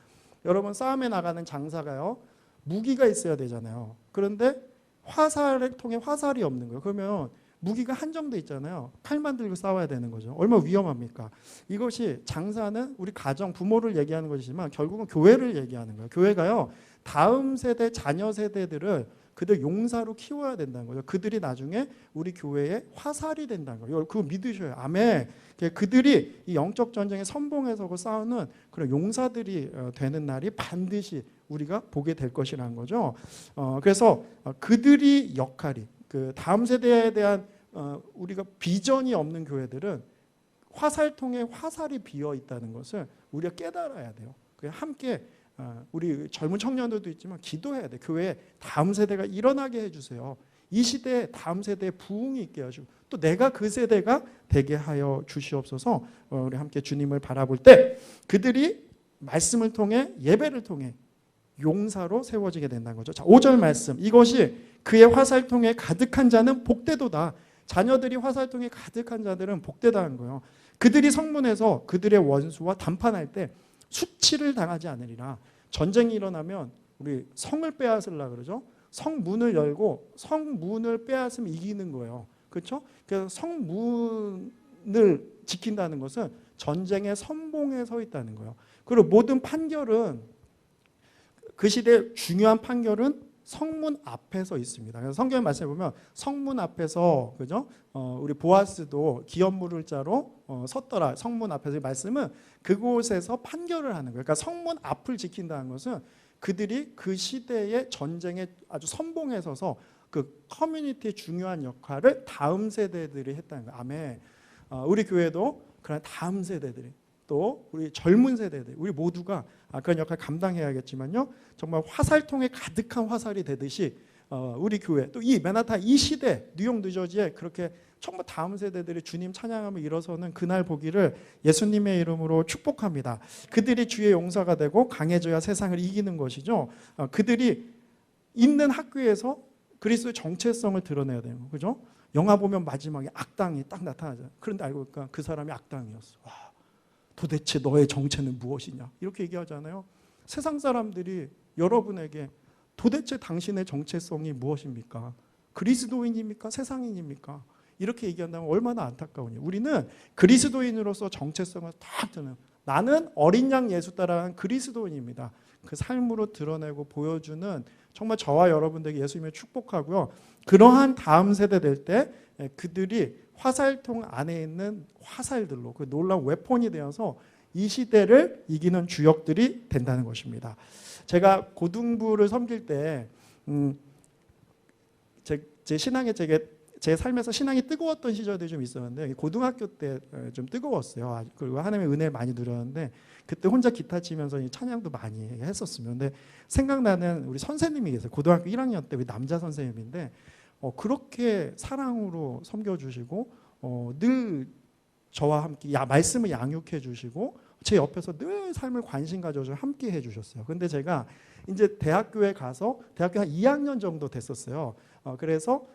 여러분 싸움에 나가는 장사가요. 무기가 있어야 되잖아요. 그런데 화살을 통해 화살이 없는 거예요. 그러면 무기가 한정돼 있잖아요. 칼만 들고 싸워야 되는 거죠. 얼마나 위험합니까? 이것이 장사는 우리 가정, 부모를 얘기하는 것이지만 결국은 교회를 얘기하는 거예요. 교회가요. 다음 세대, 자녀 세대들을 그들 용사로 키워야 된다는 거죠. 그들이 나중에 우리 교회의 화살이 된다는 거예요. 그거 믿으셔요. 아멘. 그들이 이 영적 전쟁에 선봉에 서고 싸우는 그런 용사들이 되는 날이 반드시 우리가 보게 될 것이라는 거죠. 그래서 그들이 역할이 그 다음 세대에 대한 우리가 비전이 없는 교회들은 화살통에 화살이 비어 있다는 것을 우리가 깨달아야 돼요. 함께 우리 젊은 청년들도 있지만 기도해야 돼. 교회에 다음 세대가 일어나게 해주세요. 이 시대에 다음 세대에 부흥이 있게 하시고 또 내가 그 세대가 되게 하여 주시옵소서. 우리 함께 주님을 바라볼 때 그들이 말씀을 통해 예배를 통해 용사로 세워지게 된다는 거죠. 자, 5절 말씀. 이것이 그의 화살통에 가득한 자는 복되도다. 자녀들이 화살통에 가득한 자들은 복되다는 거예요. 그들이 성문에서 그들의 원수와 담판할 때 수치를 당하지 않으리라. 전쟁이 일어나면 우리 성을 빼앗으려고 그러죠. 성문을 열고 성문을 빼앗으면 이기는 거예요. 그렇죠? 그래서 성문을 지킨다는 것은 전쟁의 선봉에 서 있다는 거예요. 그리고 모든 판결은 그 시대 중요한 판결은 성문 앞에서 있습니다. 그래서 성경의 말씀에 보면 성문 앞에서 그죠? 우리 보아스도 기업물을 자로 섰더라. 성문 앞에서 이 말씀은 그곳에서 판결을 하는 거예요. 그러니까 성문 앞을 지킨다는 것은 그들이 그 시대의 전쟁의 아주 선봉에 서서 그 커뮤니티의 중요한 역할을 다음 세대들이 했다는 거예요. 아멘. 우리 교회도 그런 다음 세대들이 또 우리 젊은 세대들 우리 모두가 그런 역할을 감당해야겠지만요. 정말 화살통에 가득한 화살이 되듯이 우리 교회 또 이 맨하탄 이 시대 뉴욕 뉴저지에 그렇게 정말 다음 세대들이 주님 찬양하며 일어서는 그날 보기를 예수님의 이름으로 축복합니다. 그들이 주의 용사가 되고 강해져야 세상을 이기는 것이죠. 그들이 있는 학교에서 그리스도의 정체성을 드러내야 되는 거죠. 영화 보면 마지막에 악당이 딱 나타나잖아요. 그런데 알고 보니까 그 사람이 악당이었어. 와, 도대체 너의 정체는 무엇이냐? 이렇게 얘기하잖아요. 세상 사람들이 여러분에게 도대체 당신의 정체성이 무엇입니까? 그리스도인입니까? 세상인입니까? 이렇게 얘기한다면 얼마나 안타까우냐. 우리는 그리스도인으로서 정체성을 딱 드는 나는 어린 양 예수 따라간 그리스도인입니다. 그 삶으로 드러내고 보여주는 정말 저와 여러분들에게 예수님을 축복하고요. 그러한 다음 세대 될 때 그들이 화살통 안에 있는 화살들로 그 놀라운 웨폰이 되어서 이 시대를 이기는 주역들이 된다는 것입니다. 제가 고등부를 섬길 때 제 신앙에 제 삶에서 신앙이 뜨거웠던 시절들이 좀 있었는데 고등학교 때 좀 뜨거웠어요. 그리고 하나님의 은혜를 많이 누렸는데 그때 혼자 기타 치면서 찬양도 많이 했었으면 근데 생각나는 우리 선생님이 계세요. 고등학교 1학년 때 우리 남자 선생님인데 그렇게 사랑으로 섬겨주시고 늘 저와 함께 말씀을 양육해 주시고 제 옆에서 늘 삶을 관심 가져서 함께 해주셨어요. 근데 제가 이제 대학교에 가서 대학교 한 2학년 정도 됐었어요. 그래서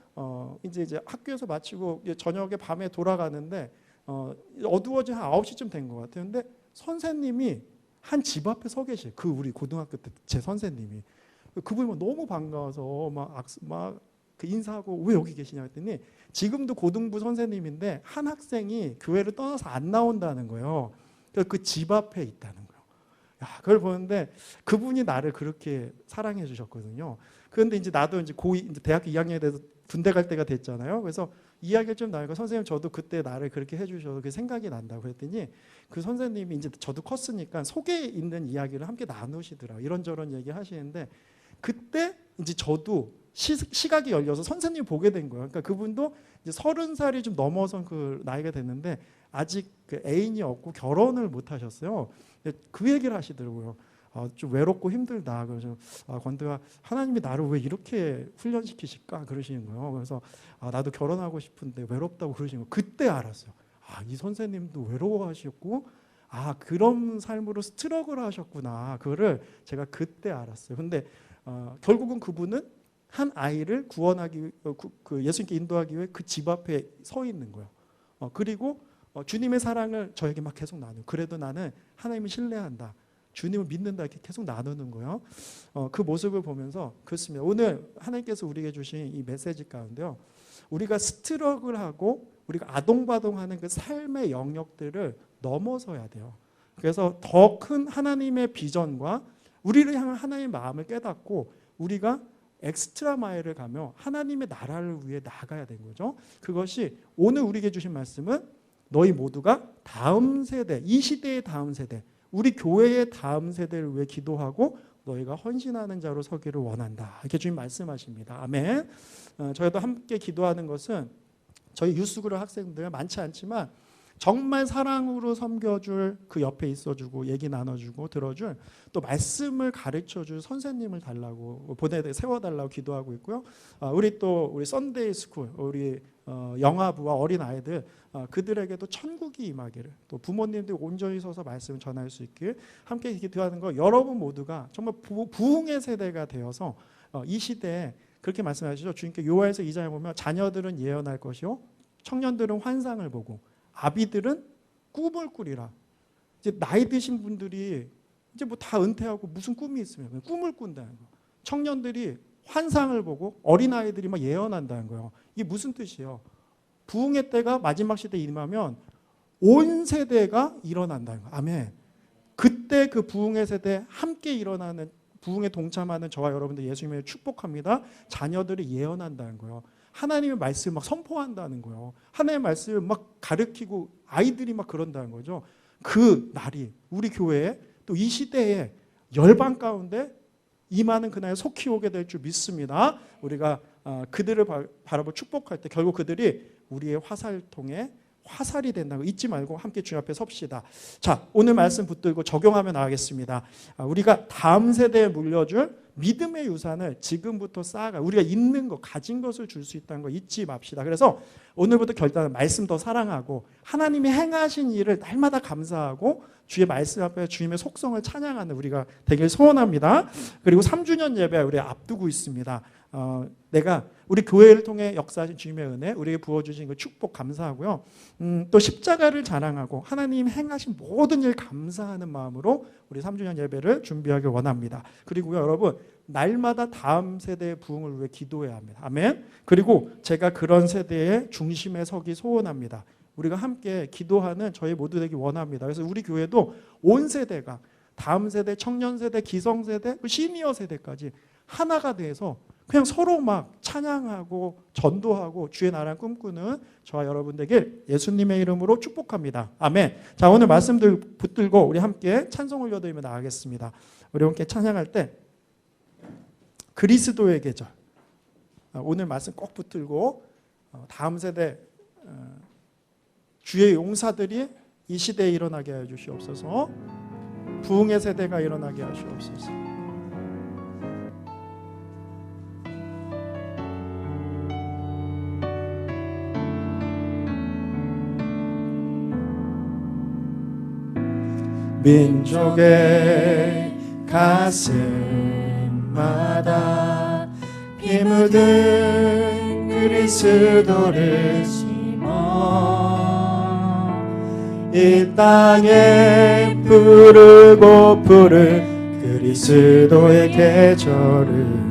이제 학교에서 마치고 저녁에 밤에 돌아가는데 어두워진 한 9시쯤 된 것 같아요. 근데 선생님이 한 집 앞에 서 계셔요. 그 우리 고등학교 때 제 선생님이 그분이 너무 반가워서 막 그 인사하고 왜 여기 계시냐 했더니 지금도 고등부 선생님인데 한 학생이 교회를 떠나서 안 나온다는 거예요. 그 집 앞에 있다는 거예요. 야, 그걸 보는데 그분이 나를 그렇게 사랑해 주셨거든요. 그런데 이제 나도 이제 이제 대학교 2학년에 대해서 군대 갈 때가 됐잖아요. 그래서 이야기를 좀 나누고 선생님 저도 그때 나를 그렇게 해주셔서 그 생각이 난다고 그랬더니 그 선생님이 이제 저도 컸으니까 속에 있는 이야기를 함께 나누시더라고요. 이런저런 얘기 하시는데 그때 이제 저도 시각이 열려서 선생님 보게 된 거예요. 그러니까 그분도 이제 30살이 좀 넘어선 그 나이가 됐는데 아직 그 애인이 없고 결혼을 못 하셨어요. 그 얘기를 하시더라고요. 좀 외롭고 힘들다. 그래서 건드가 하나님이 나를 왜 이렇게 훈련시키실까 그러시는 거예요. 그래서 나도 결혼하고 싶은데 외롭다고 그러시는 거예요. 그때 알았어요. 이 선생님도 외로워하셨고 그런 삶으로 스트러글 하셨구나. 그거를 제가 그때 알았어요. 근데 결국은 그분은 한 아이를 구원하기 예수님께 인도하기 위해 그 집 앞에 서 있는 거예요. 그리고 주님의 사랑을 저에게 막 계속 나누고 그래도 나는 하나님을 신뢰한다. 주님을 믿는다 이렇게 계속 나누는 거예요. 그 모습을 보면서 그렇습니다. 오늘 하나님께서 우리에게 주신 이 메시지 가운데요. 우리가 스트럭을하고 우리가 아동바동하는 그 삶의 영역들을 넘어서야 돼요. 그래서 더 큰 하나님의 비전과 우리를 향한 하나님의 마음을 깨닫고 우리가 엑스트라 마일을 가며 하나님의 나라를 위해 나아가야 되는 거죠. 그것이 오늘 우리에게 주신 말씀은 너희 모두가 다음 세대, 이 시대의 다음 세대, 우리 교회의 다음 세대를 위해 기도하고 너희가 헌신하는 자로 서기를 원한다. 이렇게 주님 말씀하십니다. 아멘. 저희도 함께 기도하는 것은 저희 유스그룹 학생들 많지 않지만 정말 사랑으로 섬겨줄 그 옆에 있어주고 얘기 나눠주고 들어줄 또 말씀을 가르쳐줄 선생님을 달라고 세워달라고 기도하고 있고요. 우리 썬데이 스쿨 우리 영아부와 어린 아이들 그들에게도 천국이 임하기를 또 부모님들 온전히 서서 말씀을 전할 수 있길 함께 기도하는 거 여러분 모두가 정말 부흥의 세대가 되어서 이 시대에 그렇게 말씀하시죠. 주님께 요한에서 2장에 보면 자녀들은 예언할 것이요 청년들은 환상을 보고 아비들은 꿈을 꾸리라. 이제 나이 드신 분들이 이제 뭐 다 은퇴하고 무슨 꿈이 있으면 꿈을 꾼다는 거. 청년들이 환상을 보고 어린아이들이 막 예언한다는 거예요. 이게 무슨 뜻이에요? 부흥의 때가 마지막 시대에 임하면 온 세대가 일어난다는 거예요. 아멘. 그때 그 부흥의 세대에 함께 일어나는 부흥에 동참하는 저와 여러분들 예수님을 축복합니다. 자녀들이 예언한다는 거예요. 하나님의 말씀을 막 선포한다는 거예요. 하나님의 말씀을 막 가르치고 아이들이 막 그런다는 거죠. 그 날이 우리 교회에 또 이 시대에 열방 가운데 임하는 그날에 속히 오게 될 줄 믿습니다. 우리가 그들을 바라보고 축복할 때 결국 그들이 우리의 화살통에 화살이 된다는 거 잊지 말고 함께 주님 앞에 섭시다. 자, 오늘 말씀 붙들고 적용하며 나가겠습니다. 우리가 다음 세대에 물려줄 믿음의 유산을 지금부터 쌓아가 우리가 있는 것, 가진 것을 줄 수 있다는 거 잊지 맙시다. 그래서 오늘부터 결단은 말씀 더 사랑하고 하나님이 행하신 일을 날마다 감사하고 주의 말씀 앞에 주님의 속성을 찬양하는 우리가 되길 소원합니다. 그리고 3주년 예배 우리 앞두고 있습니다. 내가 우리 교회를 통해 역사하신 주님의 은혜 우리에게 부어주신 그 축복 감사하고요. 또 십자가를 자랑하고 하나님 행하신 모든 일 감사하는 마음으로 우리 3주년 예배를 준비하길 원합니다. 그리고 여러분 날마다 다음 세대의 부흥을 위해 기도해야 합니다. 아멘. 그리고 제가 그런 세대의 중심에 서기 소원합니다. 우리가 함께 기도하는 저희 모두 되기 원합니다. 그래서 우리 교회도 온 세대가 다음 세대, 청년 세대, 기성 세대, 시니어 세대까지 하나가 돼서 그냥 서로 막 찬양하고 전도하고 주의 나라를 꿈꾸는 저와 여러분 되길 예수님의 이름으로 축복합니다. 아멘. 자, 오늘 말씀들 붙들고 우리 함께 찬송 올려드리며 나가겠습니다. 우리 함께 찬양할 때 그리스도의 계절 오늘 말씀 꼭 붙들고 다음 세대 주의 용사들이 이 시대에 일어나게 하여 주시옵소서. 부흥의 세대가 일어나게 하시옵소서. 민족의 가슴마다 피 묻은 그리스도를 심어 이 땅에 부르고 부를 그리스도의 계절을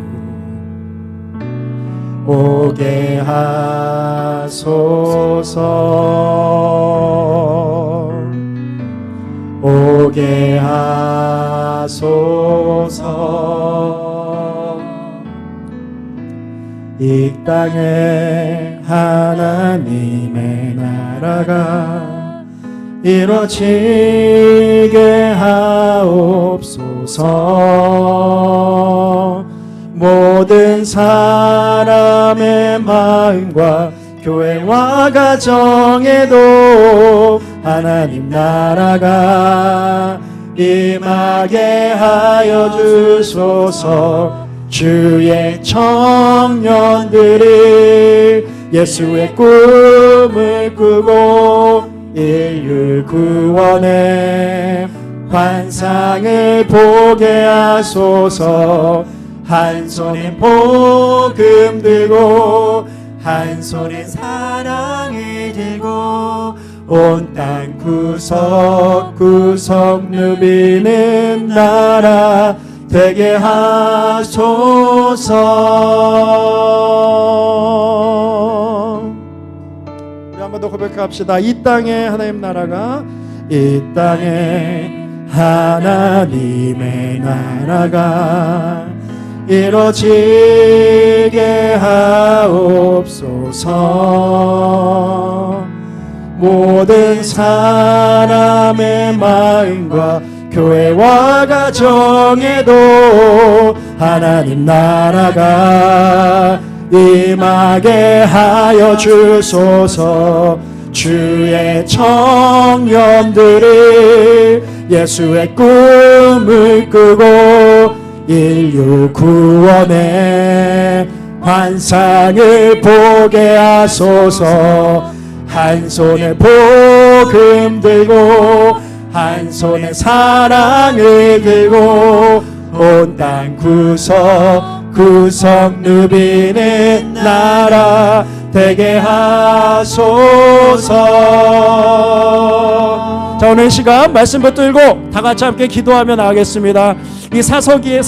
오게 하소서 오게 하소서 이 땅에 하나님의 나라가 이루어지게 하옵소서 모든 사람의 마음과 교회와 가정에도 하나님 나라가 임하게 하여 주소서 주의 청년들이 예수의 꿈을 꾸고 인류 구원의 환상을 보게 하소서 한 손에 복음 들고 한 손에 사랑을 들고 온 땅 구석구석 누비는 나라 되게 하소서. 우리 한 번 더 고백합시다. 이 땅에 하나님 나라가, 이 땅에 하나님의 나라가 이루어지게 하옵소서. 모든 사람의 마음과 교회와 가정에도 하나님 나라가 임하게 하여 주소서. 주의 청년들이 예수의 꿈을 꾸고 인류 구원의 환상을 보게 하소서. 한 손에 복음 들고 한 손에 사랑을 들고 온 땅 구석구석 누비는 나라 되게 하소서. 자, 오늘 시간 말씀 붙들고 다 같이 함께 기도하며 나가겠습니다. 이 사사기에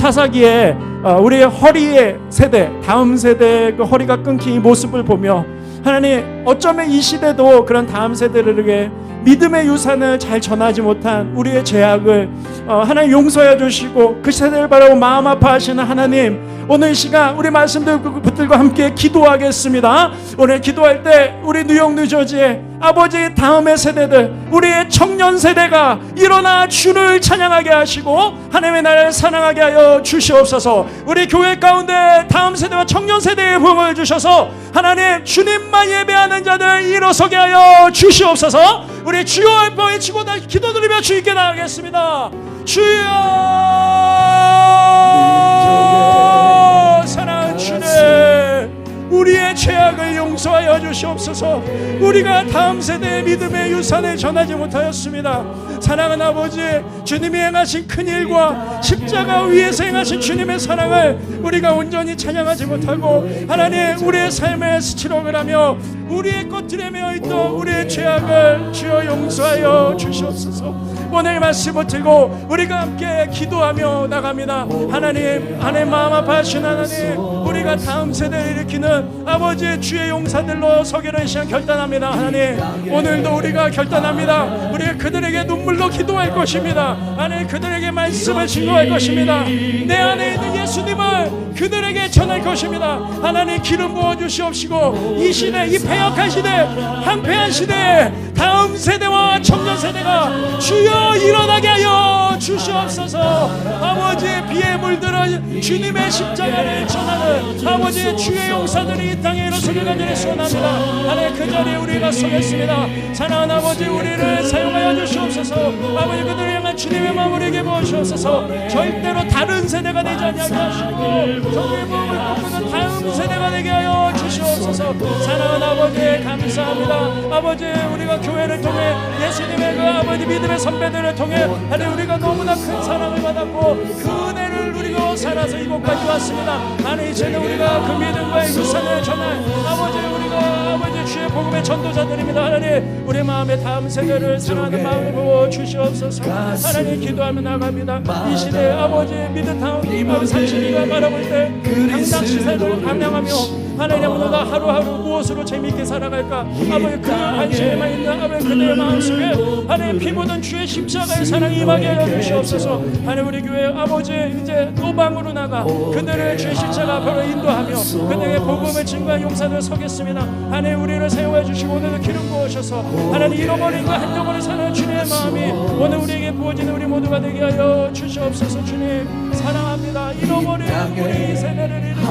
우리의 허리의 세대, 다음 세대의 그 허리가 끊긴 이 모습을 보며 하나님, 어쩌면 이 시대도 그런 다음 세대들에게 믿음의 유산을 잘 전하지 못한 우리의 죄악을 하나님 용서해 주시고 그 세대를 바라고 마음 아파하시는 하나님, 오늘 이 시간 우리 말씀들 붙들고 함께 기도하겠습니다. 오늘 기도할 때 우리 뉴욕 뉴저지의 아버지 다음의 세대들, 우리의 청년 세대가 일어나 주를 찬양하게 하시고 하나님의 나라를 사랑하게 하여 주시옵소서. 우리 교회 가운데 다음 세대와 청년 세대의 부흥을 주셔서 하나님 주님만 예배하는 자들 일어서게 하여 주시옵소서. 우리 주여 할바 외치고 다 기도드리며 주님께 나가겠습니다. 주여, 사랑하는 주님, 우리의 죄악을 용서하여 주시옵소서. 우리가 다음 세대의 믿음의 유산을 전하지 못하였습니다. 사랑하는 아버지, 주님이 행하신 큰일과 십자가 위에서 행하신 주님의 사랑을 우리가 온전히 찬양하지 못하고 하나님, 우리의 삶에 스치록을 하며 우리의 것들에 매여있던 우리의 죄악을 주여 용서하여 주시옵소서. 오늘 말씀을 들고 우리가 함께 기도하며 나갑니다. 하나님 마음 아파하신 하나님, 우리가 다음 세대를 일으키는 아버지의 주의 용사들로 서기를 시간 결단합니다. 하나님, 오늘도 우리가 결단합니다. 우리가 그들에게 눈물로 기도할 것입니다. 하나님, 그들에게 말씀을 증거할 것입니다. 내 안에 있는 예수님을 그들에게 전할 것입니다. 하나님, 기름 부어주시옵시고 이 시대, 이 패역한 시대, 한패한 시대에 다음 세대와 청년 세대가 주여 일어나게 하여 주시옵소서. 아버지의 비에 물들어 주님의 십자가를 전하는 아버지의 주의 용사들이 이 땅에 일어서게 간절히 소원합니다. 하나님, 그 자리에 우리가 서겠습니다. 사랑하는 아버지, 우리를 사용하여 주시옵소서. 아버지, 그들을 향한 주님의 마음을 우리에게 부어주시옵소서. 절대로 다른 세대가 되지 않게 하시고 정의 마음을 꿈꾸는 다음 세대가 되게 하여 주시옵소서. 사랑하는 아버지, 감사합니다. 아버지, 우리가 교회를 통해 예수님의 그 아버지 믿음의 선배들을 통해 하나님, 우리가 너무나 큰 사랑을 받았고 그 은혜를 누리고 살아서 이곳까지 왔습니다. 하나님, 이제는 우리가 그 믿음과의 유산을 전할 아버지, 우리가 아버지 주의 복음의 전도자들입니다. 하나님, 우리 마음의 다음 세대를 사랑하는 마음을 부어 주시옵소서. 하나님, 기도하며 나갑니다. 이 시대에 아버지 믿음 다운 삼신이가 바라볼 때 당당 시세를 감량하며 하나님, 오늘도 하루하루 무엇으로 재미있게 살아갈까? 아버지, 그 관심에만 있는 아버지 그들의 마음속에 하나님, 피 묻은 주의 십자가의 사랑이 임하게 하여 주시옵소서. 하나님, 우리 교회 아버지 이제 노방으로 나가 그들의 주의 십자가 앞으로 인도하며 그들에게 복음을 증거한 용사들 서겠습니다. 하나님, 우리를 사용해 주시고 오늘도 기름 부으셔서 하나님, 잃어버린 그 한동안을 사는 주님의 마음이 오늘 우리에게 부어지는 우리 모두가 되게 하여 주시옵소서. 주님 사랑합니다. 잃어버린 우리 세대를 일으키시고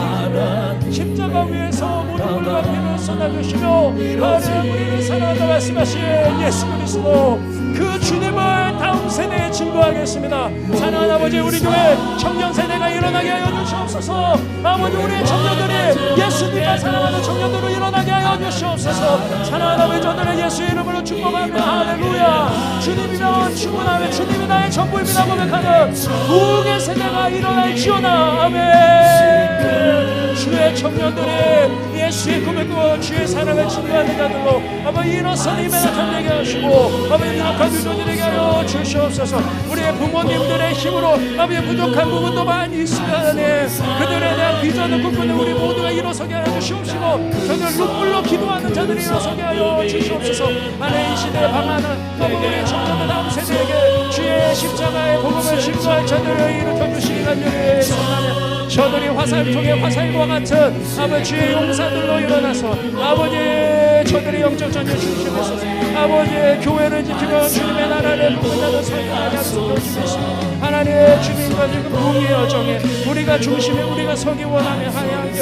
십자가 위에서 모든 물과 피를 쏟아주시며 하나님, 우리를 사랑한다 말씀하신 예수 그리스도 그 주님을 다음 세대에 증거하겠습니다. 사랑하는 아버지, 우리 교회 청년 세대가 일어나게 하여 주시옵소서. 아버지, 우리의 청년들이 예수님과 사랑하는 청년들을 일어나게 하여 주시옵소서. 사랑하는 아버지, 저들은 예수의 이름으로 축복합니다. 할렐루야. 주님이면 충분하며 주님이 나의 전부입니다 고백하는 부흥의 세대가 일어날지어다. 아멘. 주의 청년들이 예수의 꿈을 꾸어 주의 사랑을 증거하는 자들로 아버지 일어서는 힘에 나타내게 하시고 아버지 약한 유저들에게 하여 주시옵소서. 우리의 부모님들의 힘으로 아버지 부족한 부분도 많이 있으면 그들에 대한 비전을 꿈꾸는 우리 모두가 일어서게 하여 주시옵시고 저들 눈물로 기도하는 자들이 일어서게 하여 주시옵소서. 하나님 이 시대에 방황하는 우리 청년들 다음 세대에게 주의 십자가의 복음을 증거할 자들을 일으켜 주시기 간절히 소원하며 저들이 화살통의 화살과 같은 아버지의 용사들로 일어나서 아버지 저들의 영적 전쟁 중심에서 아버지의 교회를 지키며 주님의 나라를 부분자들 설명하게 하소서. 하나님의 주님과 지금 부흥의 여정에 우리가 중심에 우리가 서기 원하며 하나님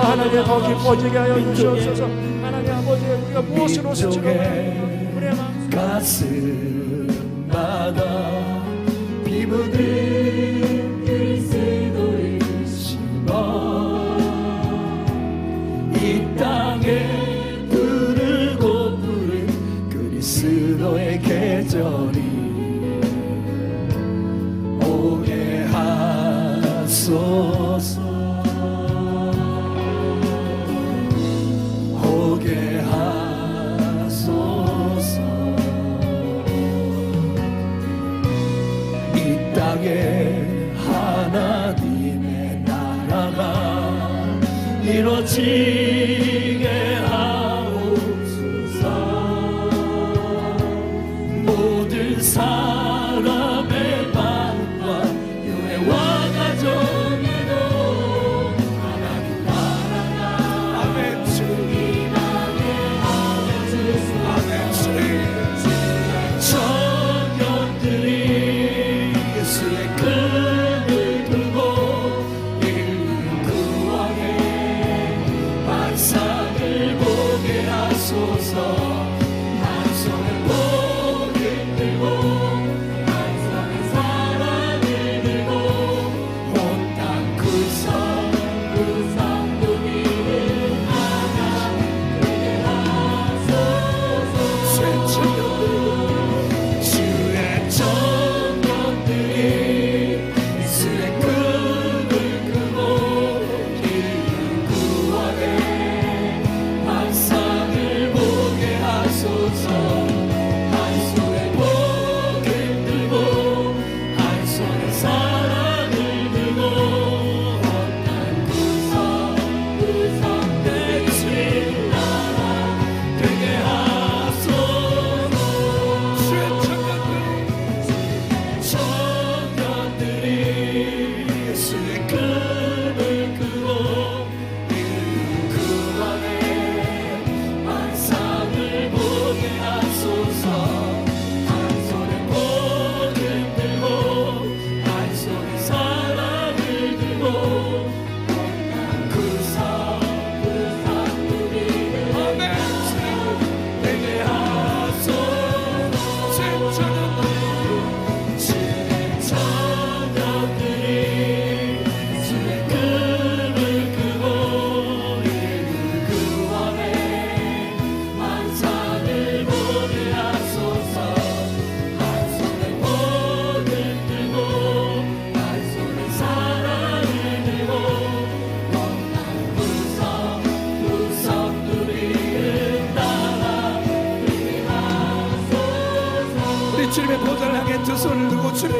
하나님 더 기뻐지게 하여 주시옵소서. 하나님 아버지 우리가 무엇으로 스치고 우리의 마음 가슴마다 피 묻은 그리스도의 심어 이 땅에 부르고 부른 그리스도의 계절이 오게 하소서. 오게 하소서. 이 땅에 하나님의 나라가 이루어지게 하옵소서. 모든 사람의 마음과 교회와 가정에도 하나님 나라가 아멘 주님 청년들이 예수의 꿈을 꾸고 그 왕의 반상을 보게 하소서. 한 손에 복을 들고 한 손에 사랑을 들고 온 땅 구석구석 누리는 하나 되게 하소서. 주의 청년들이 예수의 꿈을 꾸고 그 구원의 환상을 보게 하소서. 한 손에 복을 들고 한 손에 사랑을 들고 온 땅 구석구석 내 주의 나라 되게 하소서. 주의 청년들이 예수의 꿈을 꾸고 그 구원의 환상을 보게 하소서. 한 손에 복을 들고 한 손에 사랑을 들고 구석구석 누리는 아멘 되게 하소서. 주의 청년들이 주의 꿈을 꾸고 그 구원의 환상을 보게 하소서. 한 손에 복을 들고 한 손에 사랑을 들고 온 땅 구석구석 누리는 나라 되게 하소서. 우리 주님의 보좌를 향해 두 손을 두고 주님